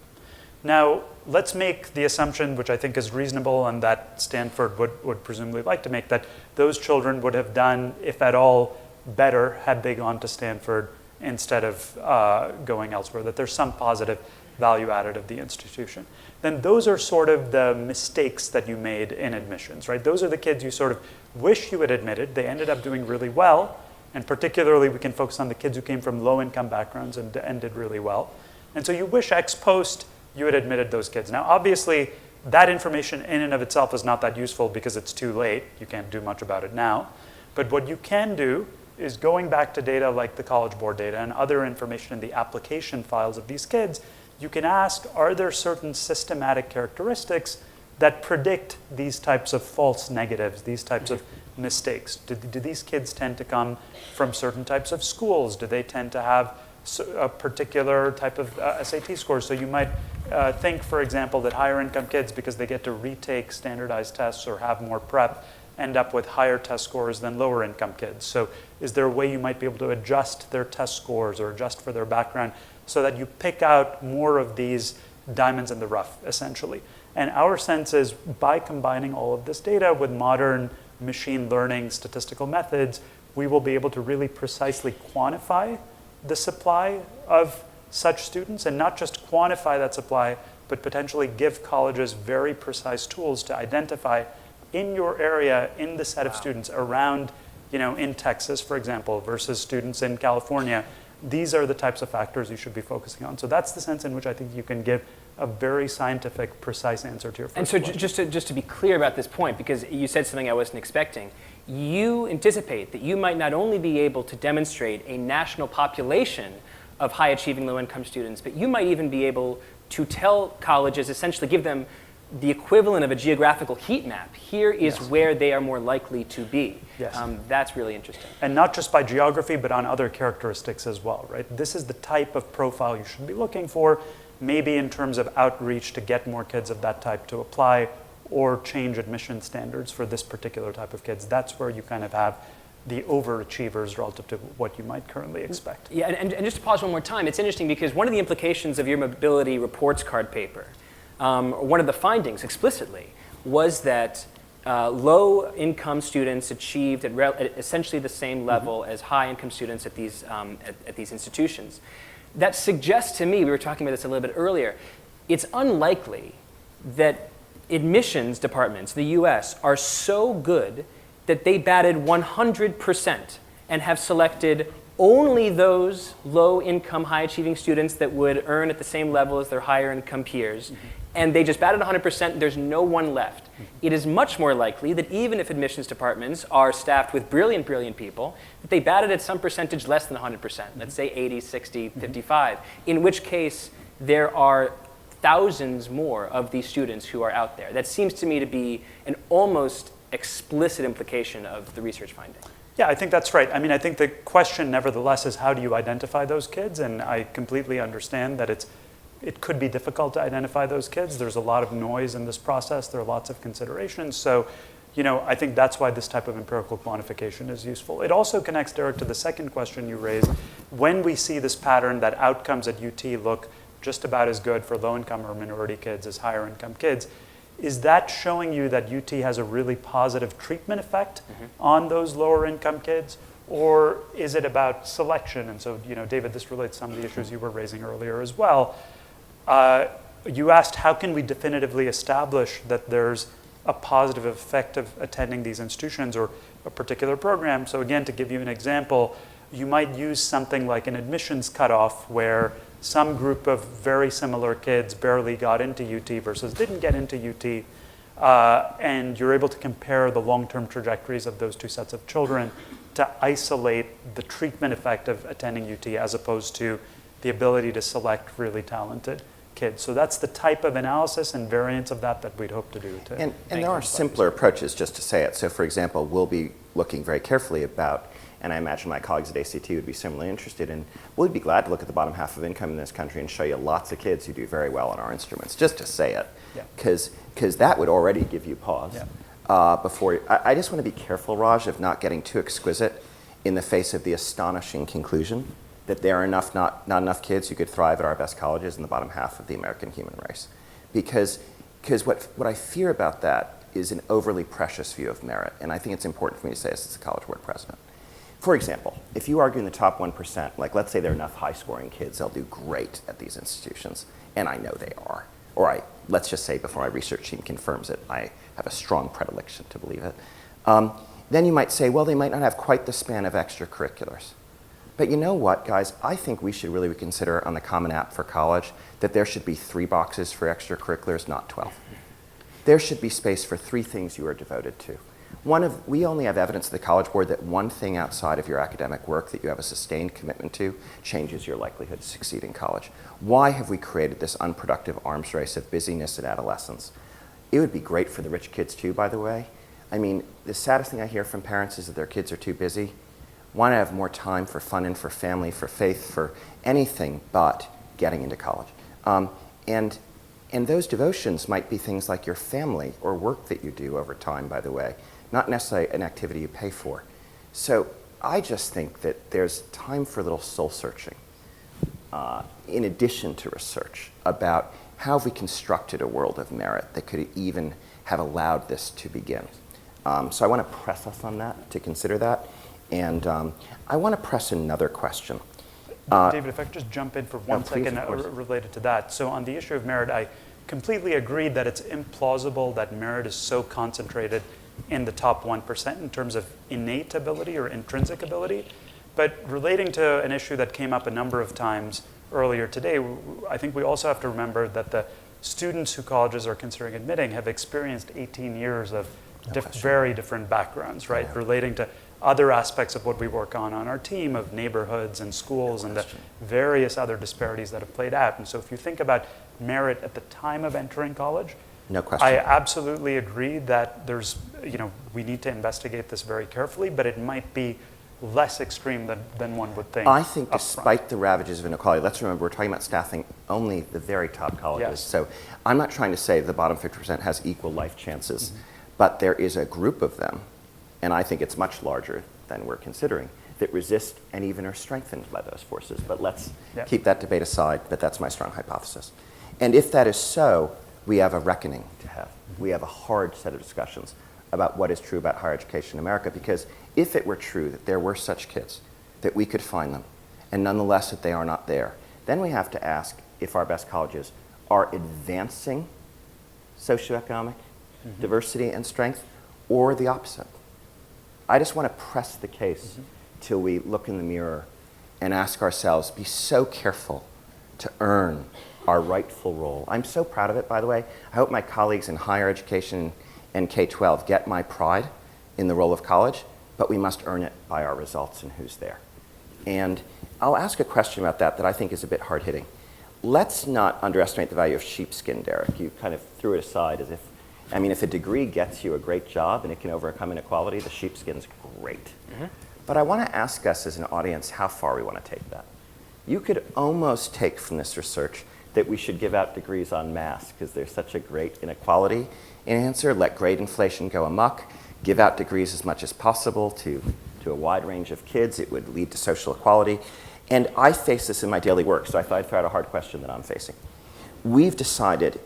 Now, let's make the assumption, which I think is reasonable and that Stanford would presumably like to make, that those children would have done, if at all, better had they gone to Stanford instead of going elsewhere, that there's some positive value added of the institution. Then those are sort of the mistakes that you made in admissions, right? Those are the kids you sort of wish you had admitted. They ended up doing really well, and particularly we can focus on the kids who came from low-income backgrounds and did really well. And so you wish ex post you had admitted those kids. Now, obviously, that information in and of itself is not that useful because it's too late. You can't do much about it now. But what you can do is going back to data like the College Board data and other information in the application files of these kids, you can ask, are there certain systematic characteristics that predict these types of false negatives, these types of mistakes? Do these kids tend to come from certain types of schools? Do they tend to have a particular type of SAT scores? So you might think, for example, that higher income kids, because they get to retake standardized tests or have more prep, end up with higher test scores than lower income kids. So is there a way you might be able to adjust their test scores or adjust for their background so that you pick out more of these diamonds in the rough, essentially? And our sense is by combining all of this data with modern machine learning statistical methods, we will be able to really precisely quantify the supply of such students, and not just quantify that supply, but potentially give colleges very precise tools to identify in your area, in the set of students around, in Texas, for example, versus students in California. These are the types of factors you should be focusing on. So that's the sense in which I think you can give a very scientific, precise answer to your first question. And so just to be clear about this point, because you said something I wasn't expecting, you anticipate that you might not only be able to demonstrate a national population of high-achieving low-income students, but you might even be able to tell colleges, essentially give them the equivalent of a geographical heat map. Here is where they are more likely to be. Yes. That's really interesting. And not just by geography, but on other characteristics as well, right? This is the type of profile you should be looking for, maybe in terms of outreach to get more kids of that type to apply or change admission standards for this particular type of kids. That's where you kind of have the overachievers relative to what you might currently expect. Yeah, and just to pause one more time, it's interesting because one of the implications of your mobility reports card paper, one of the findings explicitly, was that low-income students achieved at essentially the same level as high-income students at these institutions. That suggests to me, we were talking about this a little bit earlier, it's unlikely that admissions departments in the US are so good that they batted 100% and have selected only those low-income, high-achieving students that would earn at the same level as their higher-income peers. And they just batted 100%, there's no one left. It is much more likely that even if admissions departments are staffed with brilliant, brilliant people, that they batted at some percentage less than 100%, let's say 80, 60, 55, in which case there are thousands more of these students who are out there. That seems to me to be an almost explicit implication of the research finding. Yeah, I think that's right. I mean, I think the question, nevertheless, is how do you identify those kids? And I completely understand that it could be difficult to identify those kids. There's a lot of noise in this process. There are lots of considerations. So, I think that's why this type of empirical quantification is useful. It also connects, Derek, to the second question you raised. When we see this pattern that outcomes at UT look just about as good for low-income or minority kids as higher-income kids, is that showing you that UT has a really positive treatment effect on those lower-income kids? Or is it about selection? And so, David, this relates to some of the issues you were raising earlier as well. You asked, how can we definitively establish that there's a positive effect of attending these institutions or a particular program? So again, to give you an example, you might use something like an admissions cutoff where some group of very similar kids barely got into UT versus didn't get into UT, and you're able to compare the long-term trajectories of those two sets of children to isolate the treatment effect of attending UT as opposed to the ability to select really talented kids. So that's the type of analysis and variants of that we'd hope to do. And there are simpler approaches, just to say it. So for example, we'll be looking very carefully about and I imagine my colleagues at ACT would be similarly interested in, we'd be glad to look at the bottom half of income in this country and show you lots of kids who do very well in our instruments, just to say it, because that would already give you pause. I just want to be careful, Raj, of not getting too exquisite in the face of the astonishing conclusion that there are not enough kids who could thrive at our best colleges in the bottom half of the American human race. Because what I fear about that is an overly precious view of merit, and I think it's important for me to say this as a College Board president. For example, if you argue in the top 1%, like let's say there are enough high-scoring kids, they'll do great at these institutions, and I know they are. Or let's just say before my research team confirms it, I have a strong predilection to believe it. Then you might say, well, they might not have quite the span of extracurriculars. But you know what, guys? I think we should really reconsider on the Common App for college that there should be 3 boxes for extracurriculars, not 12. There should be space for 3 things you are devoted to. We only have evidence at the College Board that one thing outside of your academic work that you have a sustained commitment to changes your likelihood to succeed in college. Why have we created this unproductive arms race of busyness at adolescence? It would be great for the rich kids too, by the way. I mean, the saddest thing I hear from parents is that their kids are too busy. Why not have more time for fun and for family, for faith, for anything but getting into college? And those devotions might be things like your family or work that you do over time, by the way, not necessarily an activity you pay for. So I just think that there's time for a little soul searching in addition to research about how have we constructed a world of merit that could even have allowed this to begin. So I want to press us on that, to consider that. And I want to press another question. David, if I could just jump in for one please, second related to that. So on the issue of merit, I completely agree that it's implausible that merit is so concentrated in the top 1% in terms of innate ability or intrinsic ability. But relating to an issue that came up a number of times earlier today, I think we also have to remember that the students who colleges are considering admitting have experienced 18 years of very different backgrounds, right? Yeah. Relating to other aspects of what we work on our team of neighborhoods and schools and the various other disparities that have played out. And so if you think about merit at the time of entering college, no question. I absolutely agree that we need to investigate this very carefully, but it might be less extreme than one would think. I think despite the ravages of inequality, let's remember we're talking about staffing only the very top colleges. Yes. So I'm not trying to say the bottom 50% has equal life chances, but there is a group of them, and I think it's much larger than we're considering, that resist and even are strengthened by those forces. But let's keep that debate aside, but that's my strong hypothesis. And if that is so, we have a reckoning to have. We have a hard set of discussions about what is true about higher education in America, because if it were true that there were such kids, that we could find them, and nonetheless that they are not there, then we have to ask if our best colleges are advancing socioeconomic diversity and strength, or the opposite. I just want to press the case till we look in the mirror and ask ourselves, be so careful to earn our rightful role. I'm so proud of it, by the way. I hope my colleagues in higher education and K-12 get my pride in the role of college, but we must earn it by our results and who's there. And I'll ask a question about that I think is a bit hard-hitting. Let's not underestimate the value of sheepskin, Derek. You kind of threw it aside as if, if a degree gets you a great job and it can overcome inequality, the sheepskin's great. But I want to ask us as an audience how far we want to take that. You could almost take from this research that we should give out degrees en masse because there's such a great inequality answer, let grade inflation go amok, give out degrees as much as possible to a wide range of kids. It would lead to social equality. And I face this in my daily work, so I thought I'd throw out a hard question that I'm facing. We've decided,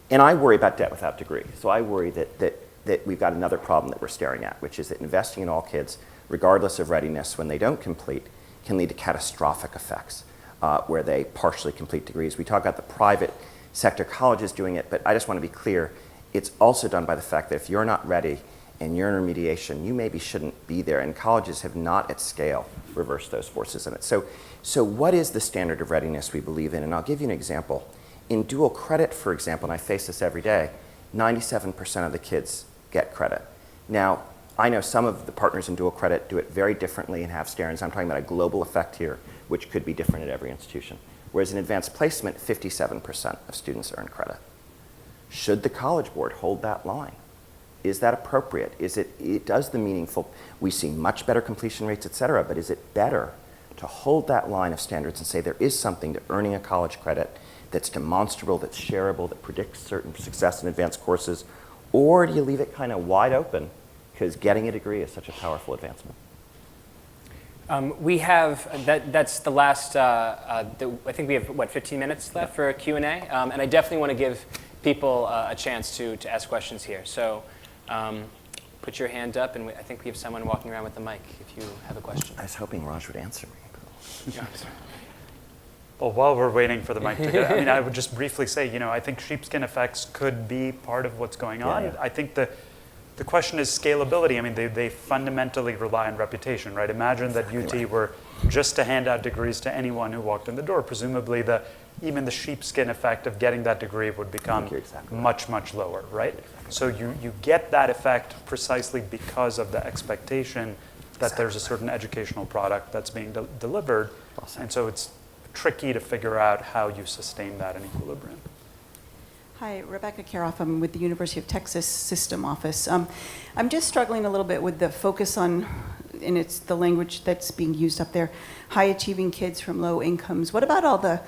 and I worry about debt without degree, so I worry that we've got another problem that we're staring at, which is that investing in all kids, regardless of readiness, when they don't complete, can lead to catastrophic effects where they partially complete degrees. We talk about the private sector colleges doing it, but I just want to be clear, it's also done by the fact that if you're not ready and you're in remediation, you maybe shouldn't be there, and colleges have not at scale reversed those forces in it. So what is the standard of readiness we believe in? And I'll give you an example. In dual credit, for example, and I face this every day, 97% of the kids get credit. Now, I know some of the partners in dual credit do it very differently and have standards. I'm talking about a global effect here, which could be different at every institution. Whereas in advanced placement, 57% of students earn credit. Should the College Board hold that line? Is that appropriate? It does the meaningful, we see much better completion rates, et cetera, but is it better to hold that line of standards and say there is something to earning a college credit that's demonstrable, that's shareable, that predicts certain success in advanced courses, or do you leave it kind of wide open because getting a degree is such a powerful advancement? We have, that's the last, I think we have, 15 minutes left for a Q&A? And I definitely want to give people a chance to ask questions here. So put your hand up, and I think we have someone walking around with the mic if you have a question. I was hoping Raj would answer me. Well, while we're waiting for the mic to get, I would just briefly say, I think sheepskin effects could be part of what's going on. Yeah. I think the question is scalability. They fundamentally rely on reputation, right? Imagine that UT were just to hand out degrees to anyone who walked in the door. Presumably, even the sheepskin effect of getting that degree would become much, much lower, right? So you get that effect precisely because of the expectation that there's a certain educational product that's being delivered. And so it's tricky to figure out how you sustain that in equilibrium. Hi, Rebecca Karoff. I'm with the University of Texas System Office. I'm just struggling a little bit with the focus on, and it's the language that's being used up there, high-achieving kids from low incomes. What about all the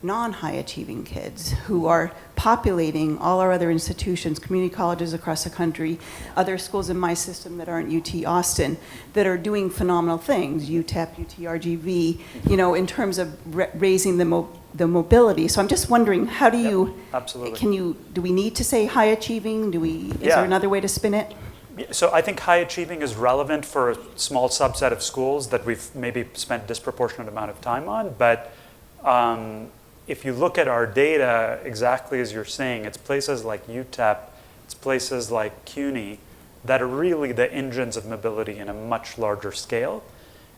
non-high-achieving kids who are populating all our other institutions, community colleges across the country, other schools in my system that aren't UT Austin, that are doing phenomenal things, UTEP, UTRGV, in terms of raising the mobility. So I'm just wondering, how do you, absolutely. Do we need to say high-achieving? Is there another way to spin it? So I think high achieving is relevant for a small subset of schools that we've maybe spent disproportionate amount of time on, but if you look at our data, exactly as you're saying, it's places like UTEP, it's places like CUNY that are really the engines of mobility in a much larger scale.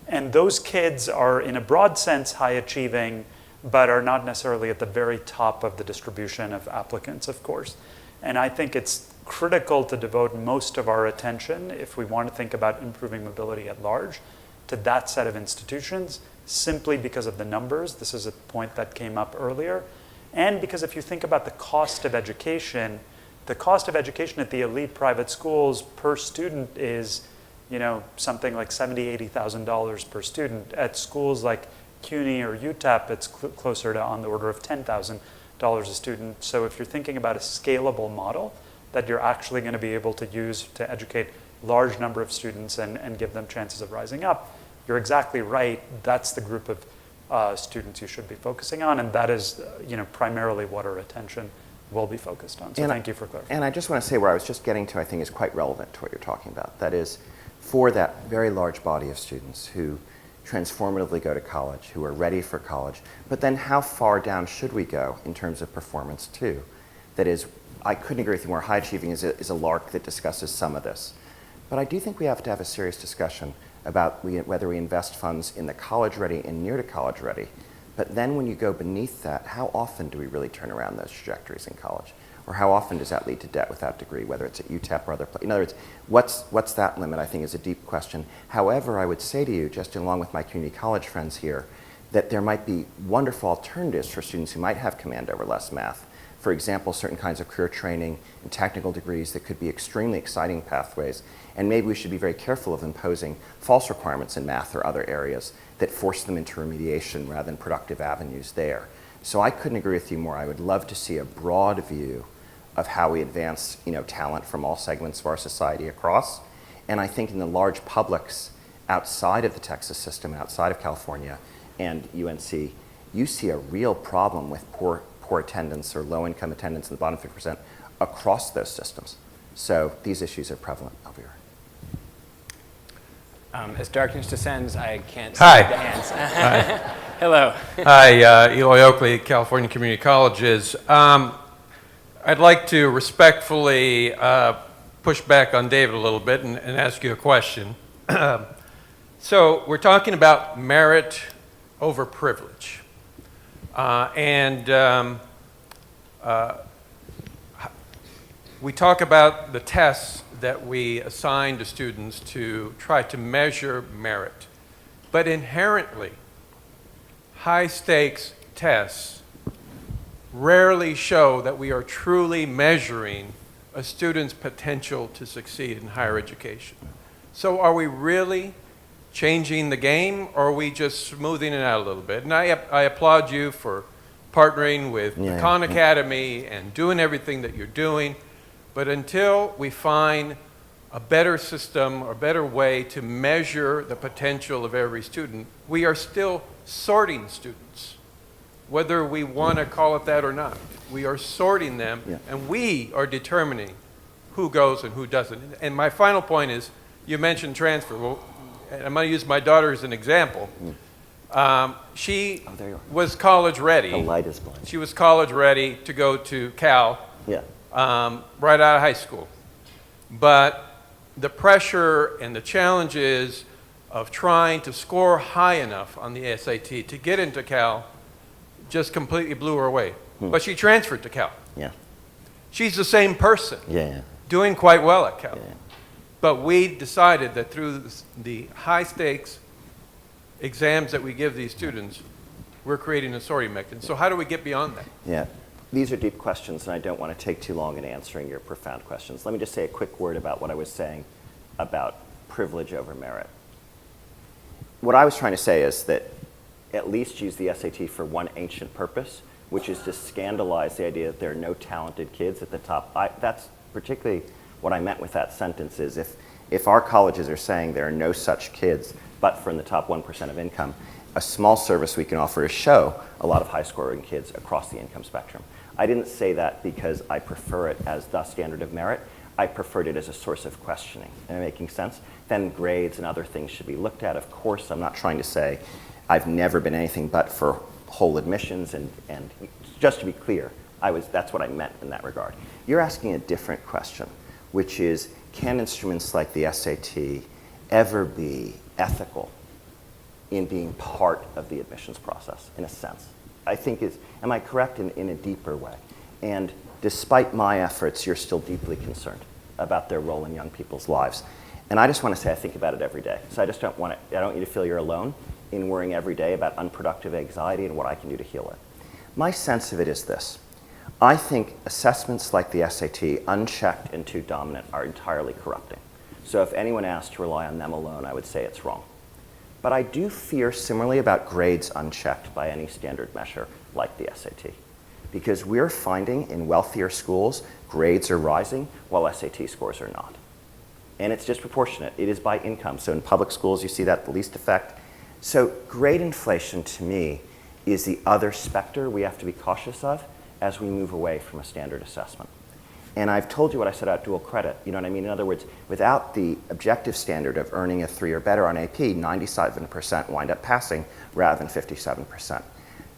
And those kids are, in a broad sense, high achieving, but are not necessarily at the very top of the distribution of applicants, of course. And I think it's critical to devote most of our attention, if we want to think about improving mobility at large, to that set of institutions, simply because of the numbers. This is a point that came up earlier. And because if you think about the cost of education at the elite private schools per student is, something like $70,000, $80,000 per student. At schools like CUNY or UTEP, it's closer to on the order of $10,000 a student. So if you're thinking about a scalable model that you're actually going to be able to use to educate large number of students and give them chances of rising up, you're exactly right. That's the group of students you should be focusing on, and that is, primarily what our attention will be focused on. So thank you for clarifying. And I just want to say where I was just getting to, I think, is quite relevant to what you're talking about. That is, for that very large body of students who transformatively go to college, who are ready for college, but then how far down should we go in terms of performance too? That is, I couldn't agree with you more. High achieving is a lark that discusses some of this. But I do think we have to have a serious discussion about whether we invest funds in the college ready and near to college ready. But then when you go beneath that, how often do we really turn around those trajectories in college? Or how often does that lead to debt without degree, whether it's at UTEP or other places? In other words, what's that limit, I think, is a deep question. However, I would say to you, just along with my community college friends here, that there might be wonderful alternatives for students who might have command over less math. For example, certain kinds of career training and technical degrees that could be extremely exciting pathways. And maybe we should be very careful of imposing false requirements in math or other areas that force them into remediation rather than productive avenues there. So I couldn't agree with you more. I would love to see a broad view of how we advance, talent from all segments of our society across. And I think in the large publics outside of the Texas system, outside of California and UNC, you see a real problem with poor attendance or low-income attendance in the bottom 50% across those systems. So these issues are prevalent over here. As darkness descends, I can't see Hi. the hands. Hi. Hello. Hi, Eloy Oakley, California Community Colleges. I'd like to respectfully push back on David a little bit and ask you a question. So we're talking about merit over privilege. We talk about the tests that we assign to students to try to measure merit. But inherently, high-stakes tests rarely show that we are truly measuring a student's potential to succeed in higher education. So are we really changing the game, or are we just smoothing it out a little bit? And I applaud you for partnering with the Khan Academy and doing everything that you're doing. But until we find a better system or better way to measure the potential of every student, we are still sorting students, whether we want to call it that or not. We are sorting them, and we are determining who goes and who doesn't. And my final point is, you mentioned transfer. Well, I'm going to use my daughter as an example. She was college ready. The light is blind. She was college ready to go to Cal right out of high school. But the pressure and the challenges of trying to score high enough on the SAT to get into Cal just completely blew her away. But she transferred to Cal. Yeah. She's the same person, Yeah. doing quite well at Cal. Yeah. But we decided that through the high stakes exams that we give these students, we're creating a sorting mechanism. So how do we get beyond that? Yeah. These are deep questions, and I don't want to take too long in answering your profound questions. Let me just say a quick word about what I was saying about privilege over merit. What I was trying to say is that at least use the SAT for one ancient purpose, which is to scandalize the idea that there are no talented kids at the top. That's particularly what I meant with that sentence is if our colleges are saying there are no such kids, but for in the top 1% of income, a small service we can offer is show a lot of high-scoring kids across the income spectrum. I didn't say that because I prefer it as the standard of merit. I preferred it as a source of questioning. Am I making sense? Then grades and other things should be looked at. Of course, I'm not trying to say I've never been anything but for whole admissions, and just to be clear, that's what I meant in that regard. You're asking a different question, which is, can instruments like the SAT ever be ethical in being part of the admissions process, in a sense? I think am I correct in a deeper way? And despite my efforts, you're still deeply concerned about their role in young people's lives. And I just want to say I think about it every day. So I don't want you to feel you're alone in worrying every day about unproductive anxiety and what I can do to heal it. My sense of it is this. I think assessments like the SAT, unchecked and too dominant, are entirely corrupting. So if anyone asked to rely on them alone, I would say it's wrong. But I do fear similarly about grades unchecked by any standard measure like the SAT. Because we're finding in wealthier schools, grades are rising while SAT scores are not. And it's disproportionate. It is by income. So in public schools, you see that the least effect. So grade inflation, to me, is the other specter we have to be cautious of as we move away from a standard assessment. And I've told you what I said about dual credit. You know what I mean? In other words, without the objective standard of earning a 3 or better on AP, 97% wind up passing rather than 57%.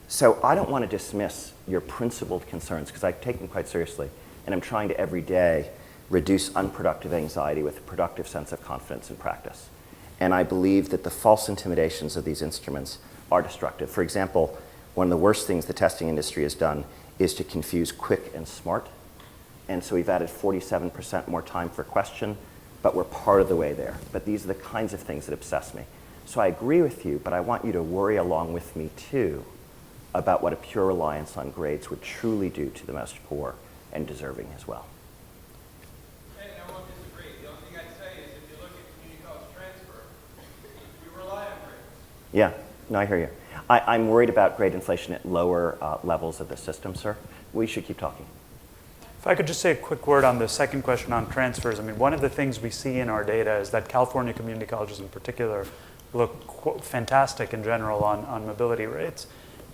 So I don't want to dismiss your principled concerns, because I take them quite seriously. And I'm trying to every day reduce unproductive anxiety with a productive sense of confidence in practice. And I believe that the false intimidations of these instruments are destructive. For example, one of the worst things the testing industry has done is to confuse quick and smart. And so we've added 47% more time for question, but we're part of the way there. But these are the kinds of things that obsess me. So I agree with you, but I want you to worry along with me too about what a pure reliance on grades would truly do to the most poor and deserving as well. Hey, I won't disagree. The only thing I'd say is if you look at community college transfer, we rely on grades. Yeah, no, I hear you. I'm worried about grade inflation at lower levels of the system, sir. We should keep talking. If I could just say a quick word on the second question on transfers. I mean, one of the things we see in our data is that California community colleges in particular look fantastic in general on mobility rates.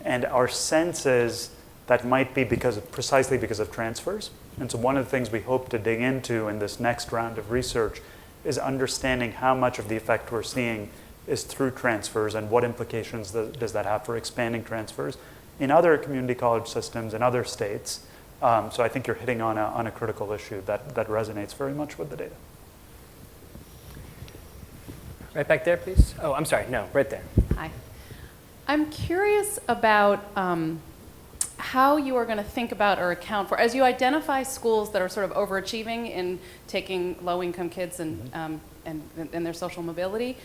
And our sense is that might be precisely because of transfers. And so one of the things we hope to dig into in this next round of research is understanding how much of the effect we're seeing is through transfers and what implications does that have for expanding transfers in other community college systems in other states. So I think you're hitting on a critical issue that resonates very much with the data. Right back there, please. Oh, I'm sorry. No, right there. Hi. I'm curious about how you are going to think about or account for, as you identify schools that are sort of overachieving in taking low-income kids and their social mobility,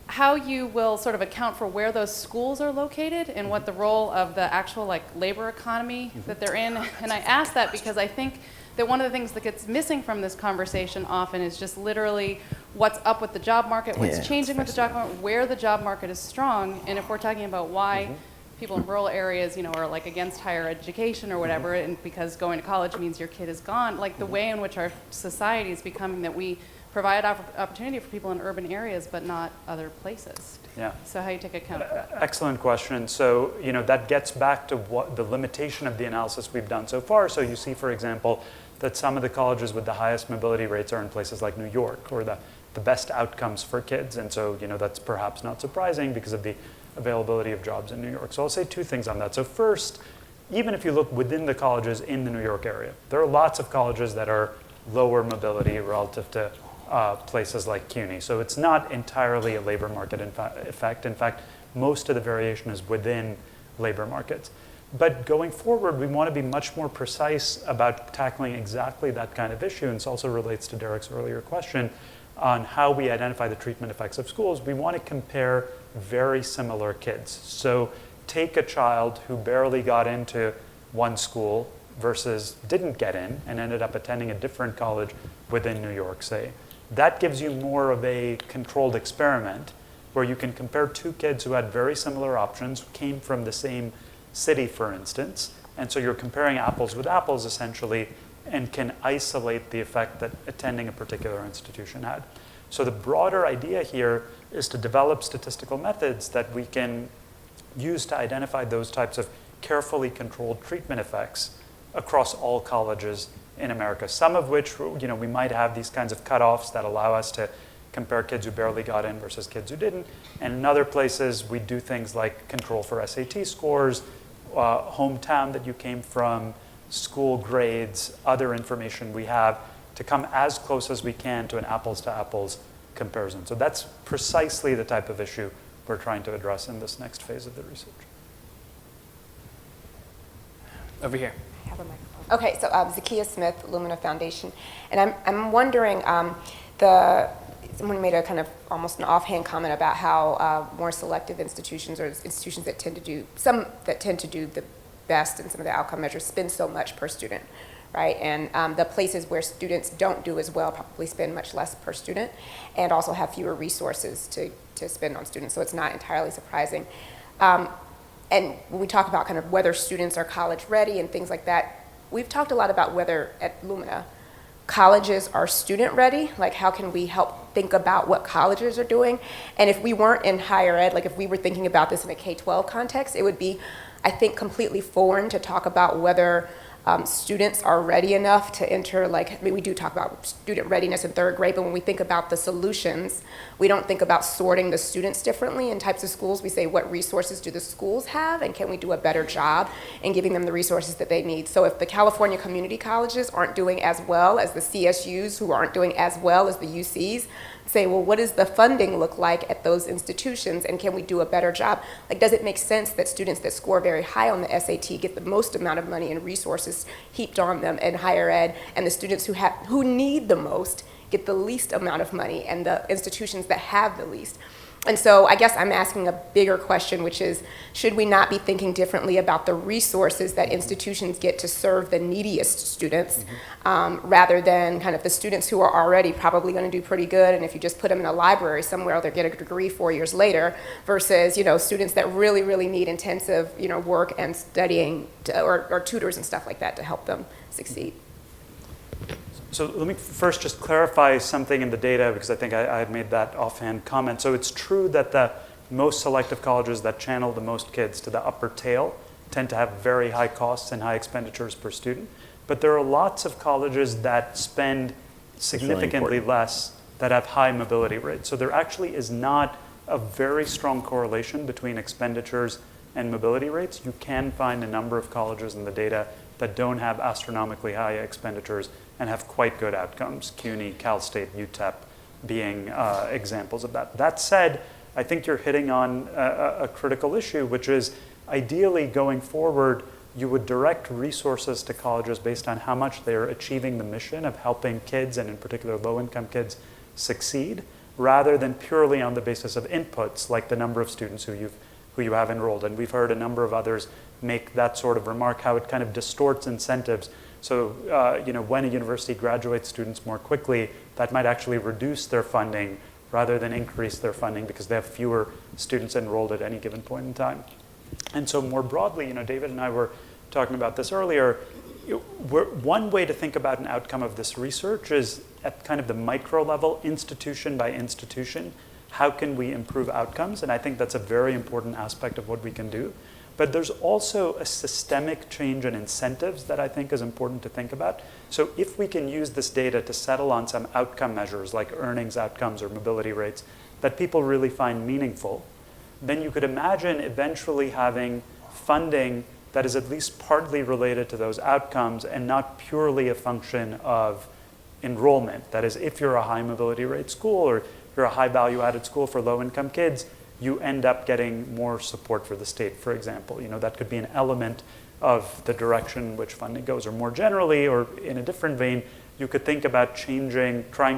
how you will sort of account for where those schools are located and what the role of the actual labor economy that they're in. And I ask that because I think that one of the things that gets missing from this conversation often is just literally what's up with the job market, what's changing with the job market, where the job market is strong, and if we're talking about why people in rural areas, are like against higher education or whatever, and because going to college means your kid is gone, like the way in which our society is becoming that we provide opportunity for people in urban areas, but not other places. Yeah. So how you take account of that? Excellent question. So, that gets back to what the limitation of the analysis we've done so far. So you see, for example, that some of the colleges with the highest mobility rates are in places like New York, or the best outcomes for kids. And so, that's perhaps not surprising because of the availability of jobs in New York. So I'll say two things on that. So first, even if you look within the colleges in the New York area, there are lots of colleges that are lower mobility relative to places like CUNY. So it's not entirely a labor market effect. In fact, most of the variation is within labor markets. But going forward, we want to be much more precise about tackling exactly that kind of issue. And this also relates to Derek's earlier question on how we identify the treatment effects of schools. We want to compare very similar kids. So take a child who barely got into one school versus didn't get in and ended up attending a different college within New York, say. That gives you more of a controlled experiment where you can compare two kids who had very similar options, came from the same city, for instance, and so you're comparing apples with apples, essentially, and can isolate the effect that attending a particular institution had. So the broader idea here is to develop statistical methods that we can use to identify those types of carefully controlled treatment effects across all colleges in America, some of which we might have these kinds of cutoffs that allow us to compare kids who barely got in versus kids who didn't. And in other places, we do things like control for SAT scores, hometown that you came from, school grades, other information we have to come as close as we can to an apples-to-apples comparison. So that's precisely the type of issue we're trying to address in this next phase of the research. Over here. I have a microphone. Okay, so Zakiya Smith, Lumina Foundation, and I'm wondering, someone made a kind of almost an offhand comment about how more selective institutions, or institutions that tend to do the best in some of the outcome measures, spend so much per student, right? And the places where students don't do as well probably spend much less per student, and also have fewer resources to spend on students. So it's not entirely surprising. And when we talk about kind of whether students are college ready and things like that, we've talked a lot about whether at Lumina colleges are student ready, like how can we help think about what colleges are doing. And if we weren't in higher ed, like if we were thinking about this in a K-12 context, it would be, I think, completely foreign to talk about whether students are ready enough to enter, we do talk about student readiness in third grade, but when we think about the solutions, we don't think about sorting the students differently in types of schools. We say, what resources do the schools have, and can we do a better job in giving them the resources that they need? So if the California community colleges aren't doing as well as the CSUs, who aren't doing as well as the UCs, say, well, what does the funding look like at those institutions, and can we do a better job? Like, does it make sense that students that score very high on the SAT get the most amount of money and resources heaped on them in higher ed, and the students who need the most get the least amount of money, and the institutions that have the least? And so I guess I'm asking a bigger question, which is, should we not be thinking differently about the resources that institutions get to serve the neediest students, rather than kind of the students who are already probably going to do pretty good, and if you just put them in a library somewhere, they'll get a degree 4 years later, versus students that really, really need intensive work and studying or tutors and stuff like that to help them succeed. So let me first just clarify something in the data, because I think I had made that offhand comment. So it's true that the most selective colleges that channel the most kids to the upper tail tend to have very high costs and high expenditures per student. But there are lots of colleges that spend significantly less, that have high mobility rates. So there actually is not a very strong correlation between expenditures and mobility rates. You can find a number of colleges in the data that don't have astronomically high expenditures and have quite good outcomes, CUNY, Cal State, UTEP being examples of that. That said, I think you're hitting on a critical issue, which is ideally going forward, you would direct resources to colleges based on how much they're achieving the mission of helping kids, and in particular low-income kids, succeed, rather than purely on the basis of inputs, like the number of students who you have enrolled. And we've heard a number of others make that sort of remark, how it kind of distorts incentives So when a university graduates students more quickly, that might actually reduce their funding rather than increase their funding because they have fewer students enrolled at any given point in time. And so more broadly, David and I were talking about this earlier, one way to think about an outcome of this research is at kind of the micro level, institution by institution. How can we improve outcomes? And I think that's a very important aspect of what we can do. But there's also a systemic change in incentives that I think is important to think about. So if we can use this data to settle on some outcome measures like earnings outcomes or mobility rates that people really find meaningful, then you could imagine eventually having funding that is at least partly related to those outcomes and not purely a function of enrollment. That is, if you're a high mobility rate school or you're a high value added school for low income kids, you end up getting more support for the state, for example. That could be an element of the direction in which funding goes. Or more generally, or in a different vein, you could think about trying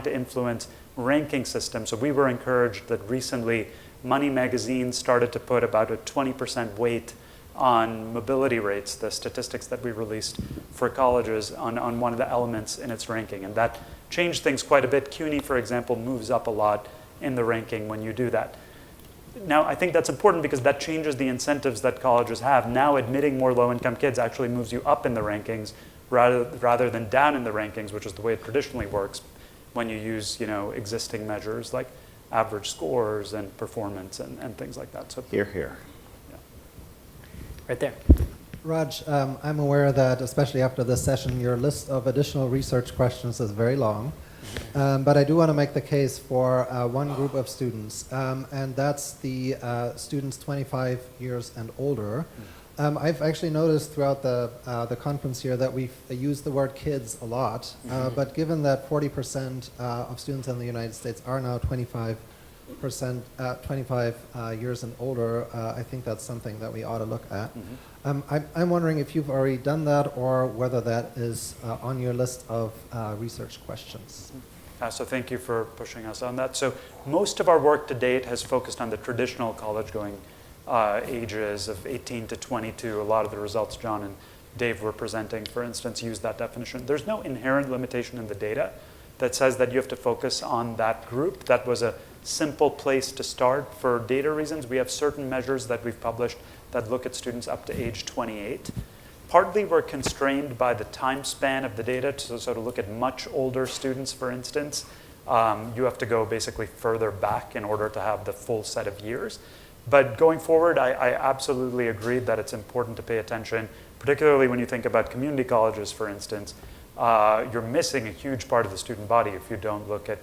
to influence ranking systems. So we were encouraged that recently Money Magazine started to put about a 20% weight on mobility rates, the statistics that we released for colleges on one of the elements in its ranking. And that changed things quite a bit. CUNY, for example, moves up a lot in the ranking when you do that. Now, I think that's important because that changes the incentives that colleges have. Now, admitting more low-income kids actually moves you up in the rankings rather than down in the rankings, which is the way it traditionally works when you use existing measures like average scores and performance and things like that. So Here, here. Yeah. Right there. Raj, I'm aware that, especially after this session, your list of additional research questions is very long. But I do want to make the case for one group of students, and that's the students 25 years and older. I've actually noticed throughout the conference here that we've used the word kids a lot, but given that 40% of students in the United States are now 25 years and older, I think that's something that we ought to look at. I'm wondering if you've already done that or whether that is on your list of research questions. So thank you for pushing us on that. So most of our work to date has focused on the traditional college-going ages of 18 to 22. A lot of the results John and Dave were presenting, for instance, use that definition. There's no inherent limitation in the data that says that you have to focus on that group. That was a simple place to start. For data reasons, we have certain measures that we've published that look at students up to age 28. Partly we're constrained by the time span of the data. So to look at much older students, for instance, you have to go basically further back in order to have the full set of years. But going forward, I absolutely agree that it's important to pay attention, particularly when you think about community colleges, for instance. You're missing a huge part of the student body if you don't look at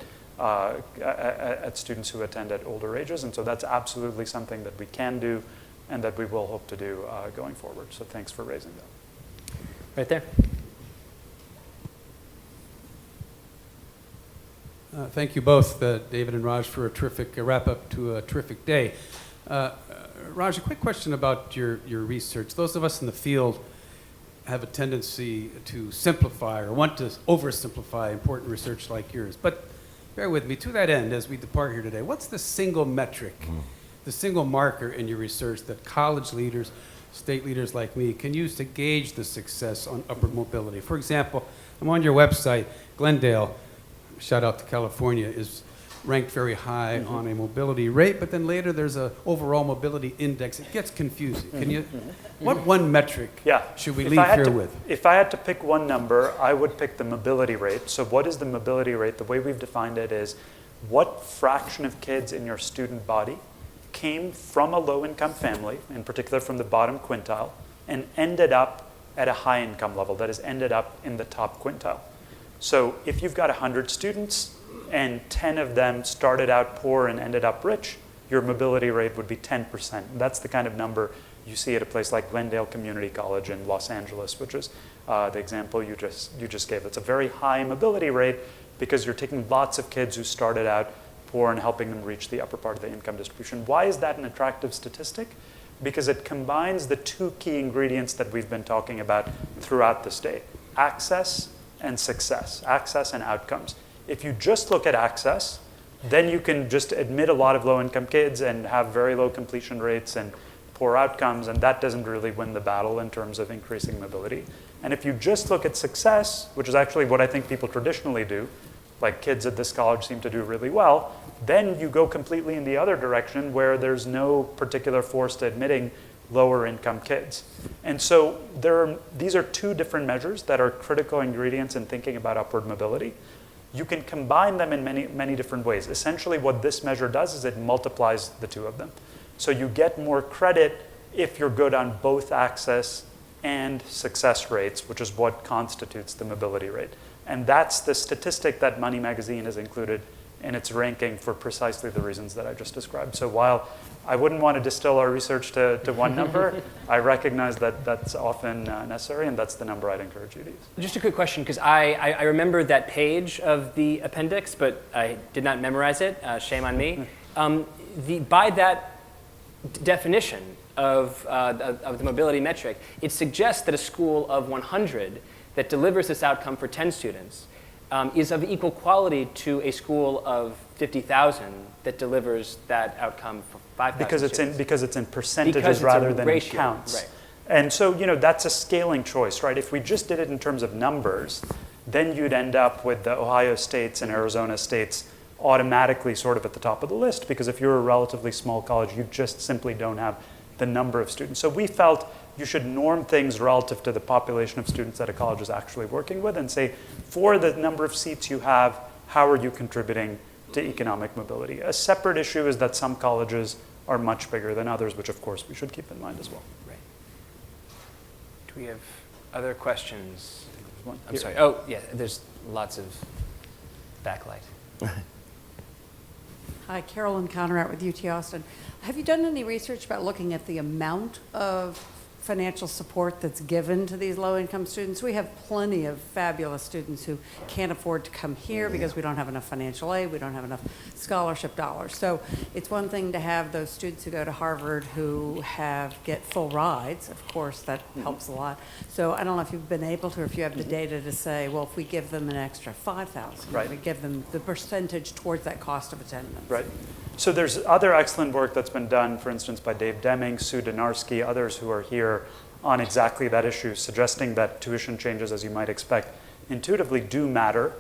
students who attend at older ages. And so that's absolutely something that we can do and that we will hope to do going forward. So thanks for raising that. Right there. Thank you both, David and Raj, for a terrific wrap-up to a terrific day. Raj, a quick question about your research. Those of us in the field have a tendency to simplify or want to oversimplify important research like yours. But bear with me, to that end, as we depart here today, what's the single metric, the single marker in your research that college leaders, state leaders like me can use to gauge the success on upward mobility? For example, I'm on your website, Glendale, shout out to California, is ranked very high on a mobility rate, but then later there's an overall mobility index. It gets confusing. Can you, what one metric should we leave here with? If I had to pick one number, I would pick the mobility rate. So what is the mobility rate? The way we've defined it is what fraction of kids in your student body came from a low-income family, in particular from the bottom quintile, and ended up at a high-income level, that is, ended up in the top quintile. So if you've got 100 students and 10 of them started out poor and ended up rich, your mobility rate would be 10%. That's the kind of number you see at a place like Glendale Community College in Los Angeles, which is the example you just gave. It's a very high mobility rate because you're taking lots of kids who started out poor and helping them reach the upper part of the income distribution. Why is that an attractive statistic? Because it combines the two key ingredients that we've been talking about throughout this day: access and success, access and outcomes. If you just look at access, then you can just admit a lot of low-income kids and have very low completion rates and poor outcomes, and that doesn't really win the battle in terms of increasing mobility. And if you just look at success, which is actually what I think people traditionally do, like kids at this college seem to do really well, then you go completely in the other direction where there's no particular force to admitting lower income kids. And so these are two different measures that are critical ingredients in thinking about upward mobility. You can combine them in many, many different ways. Essentially what this measure does is it multiplies the two of them. So you get more credit if you're good on both access and success rates, which is what constitutes the mobility rate. And that's the statistic that Money Magazine has included in its ranking for precisely the reasons that I just described. So while I wouldn't want to distill our research to one number, I recognize that that's often necessary, and that's the number I'd encourage you to use. Just a quick question, because I remember that page of the appendix, but I did not memorize it. Shame on me. By that definition of the mobility metric, it suggests that a school of 100 that delivers this outcome for 10 students is of equal quality to a school of 50,000 that delivers that outcome for 5,000 students. Because it's in percentages rather than in counts. Right. And so, that's a scaling choice, right? If we just did it in terms of numbers, then you'd end up with the Ohio States and Arizona States automatically sort of at the top of the list, because if you're a relatively small college, you just simply don't have the number of students. So we felt you should norm things relative to the population of students that a college is actually working with and say, for the number of seats you have, how are you contributing to economic mobility? A separate issue is that some colleges are much bigger than others, which of course we should keep in mind as well. Right. Do we have other questions? One I'm here. sorry. Oh, yeah, there's lots of backlight. Hi, Carolyn Conrad with UT Austin. Have you done any research about looking at the amount of financial support that's given to these low-income students? We have plenty of fabulous students who can't afford to come here because we don't have enough financial aid, we don't have enough scholarship dollars. So it's one thing to have those students who go to Harvard who get full rides. Of course, that helps a lot. So I don't know if you've been able to, or if you have the data to say, well, if we give them an extra $5,000, Right. we give them the percentage towards that cost of attendance. Right. So there's other excellent work that's been done, for instance, by Dave Deming, Sue Donarski, others who are here on exactly that issue, suggesting that tuition changes, as you might expect, intuitively do matter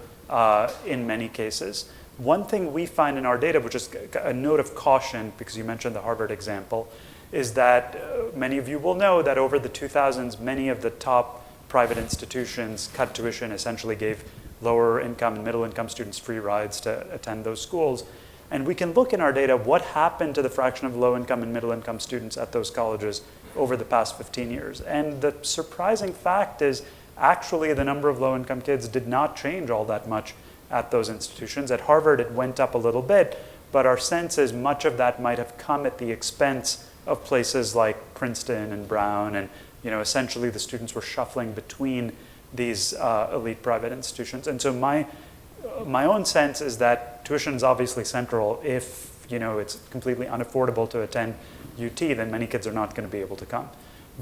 in many cases. One thing we find in our data, which is a note of caution, because you mentioned the Harvard example, is that many of you will know that over the 2000s, many of the top private institutions cut tuition, essentially gave lower income and middle income students free rides to attend those schools. And we can look in our data what happened to the fraction of low-income and middle-income students at those colleges over the past 15 years. And the surprising fact is actually the number of low-income kids did not change all that much at those institutions. At Harvard, it went up a little bit, but our sense is much of that might have come at the expense of places like Princeton and Brown, and essentially the students were shuffling between these elite private institutions. And so my own sense is that tuition is obviously central. If it's completely unaffordable to attend UT, then many kids are not going to be able to come.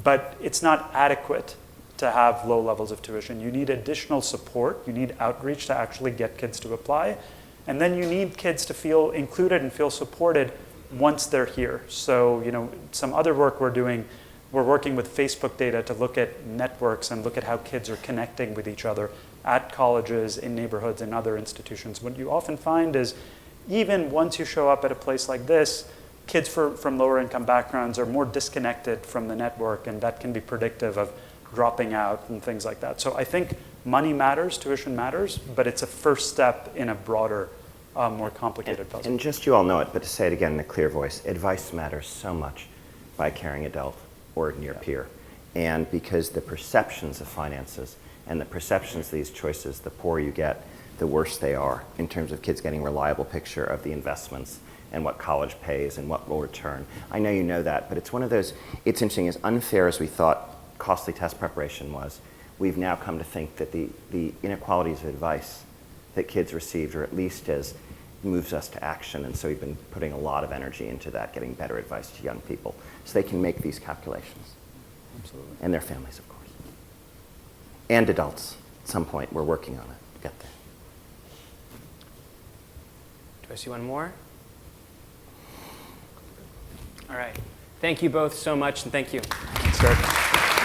But it's not adequate to have low levels of tuition. You need additional support. You need outreach to actually get kids to apply. And then you need kids to feel included and feel supported once they're here. So some other work we're doing, we're working with Facebook data to look at networks and look at how kids are connecting with each other at colleges, in neighborhoods, and other institutions. What you often find is even once you show up at a place like this, kids from lower income backgrounds are more disconnected from the network, and that can be predictive of dropping out and things like that. So I think money matters, tuition matters, but it's a first step in a broader, more complicated puzzle. And just you all know it, but to say it again in a clear voice, advice matters so much by a caring adult or near peer. And because the perceptions of finances and the perceptions of these choices, the poorer you get, the worse they are in terms of kids getting a reliable picture of the investments and what college pays and what will return. I know you know that, but it's one of those, it's interesting, as unfair as we thought costly test preparation was, we've now come to think that the inequalities of advice that kids received, or at least as moves us to action, and so we've been putting a lot of energy into that, getting better advice to young people so they can make these calculations. Absolutely. And their families, of course. And adults. At some point, we're working on it to get there. Do I see one more? All right. Thank you both so much, and thank you. Thanks, Derek.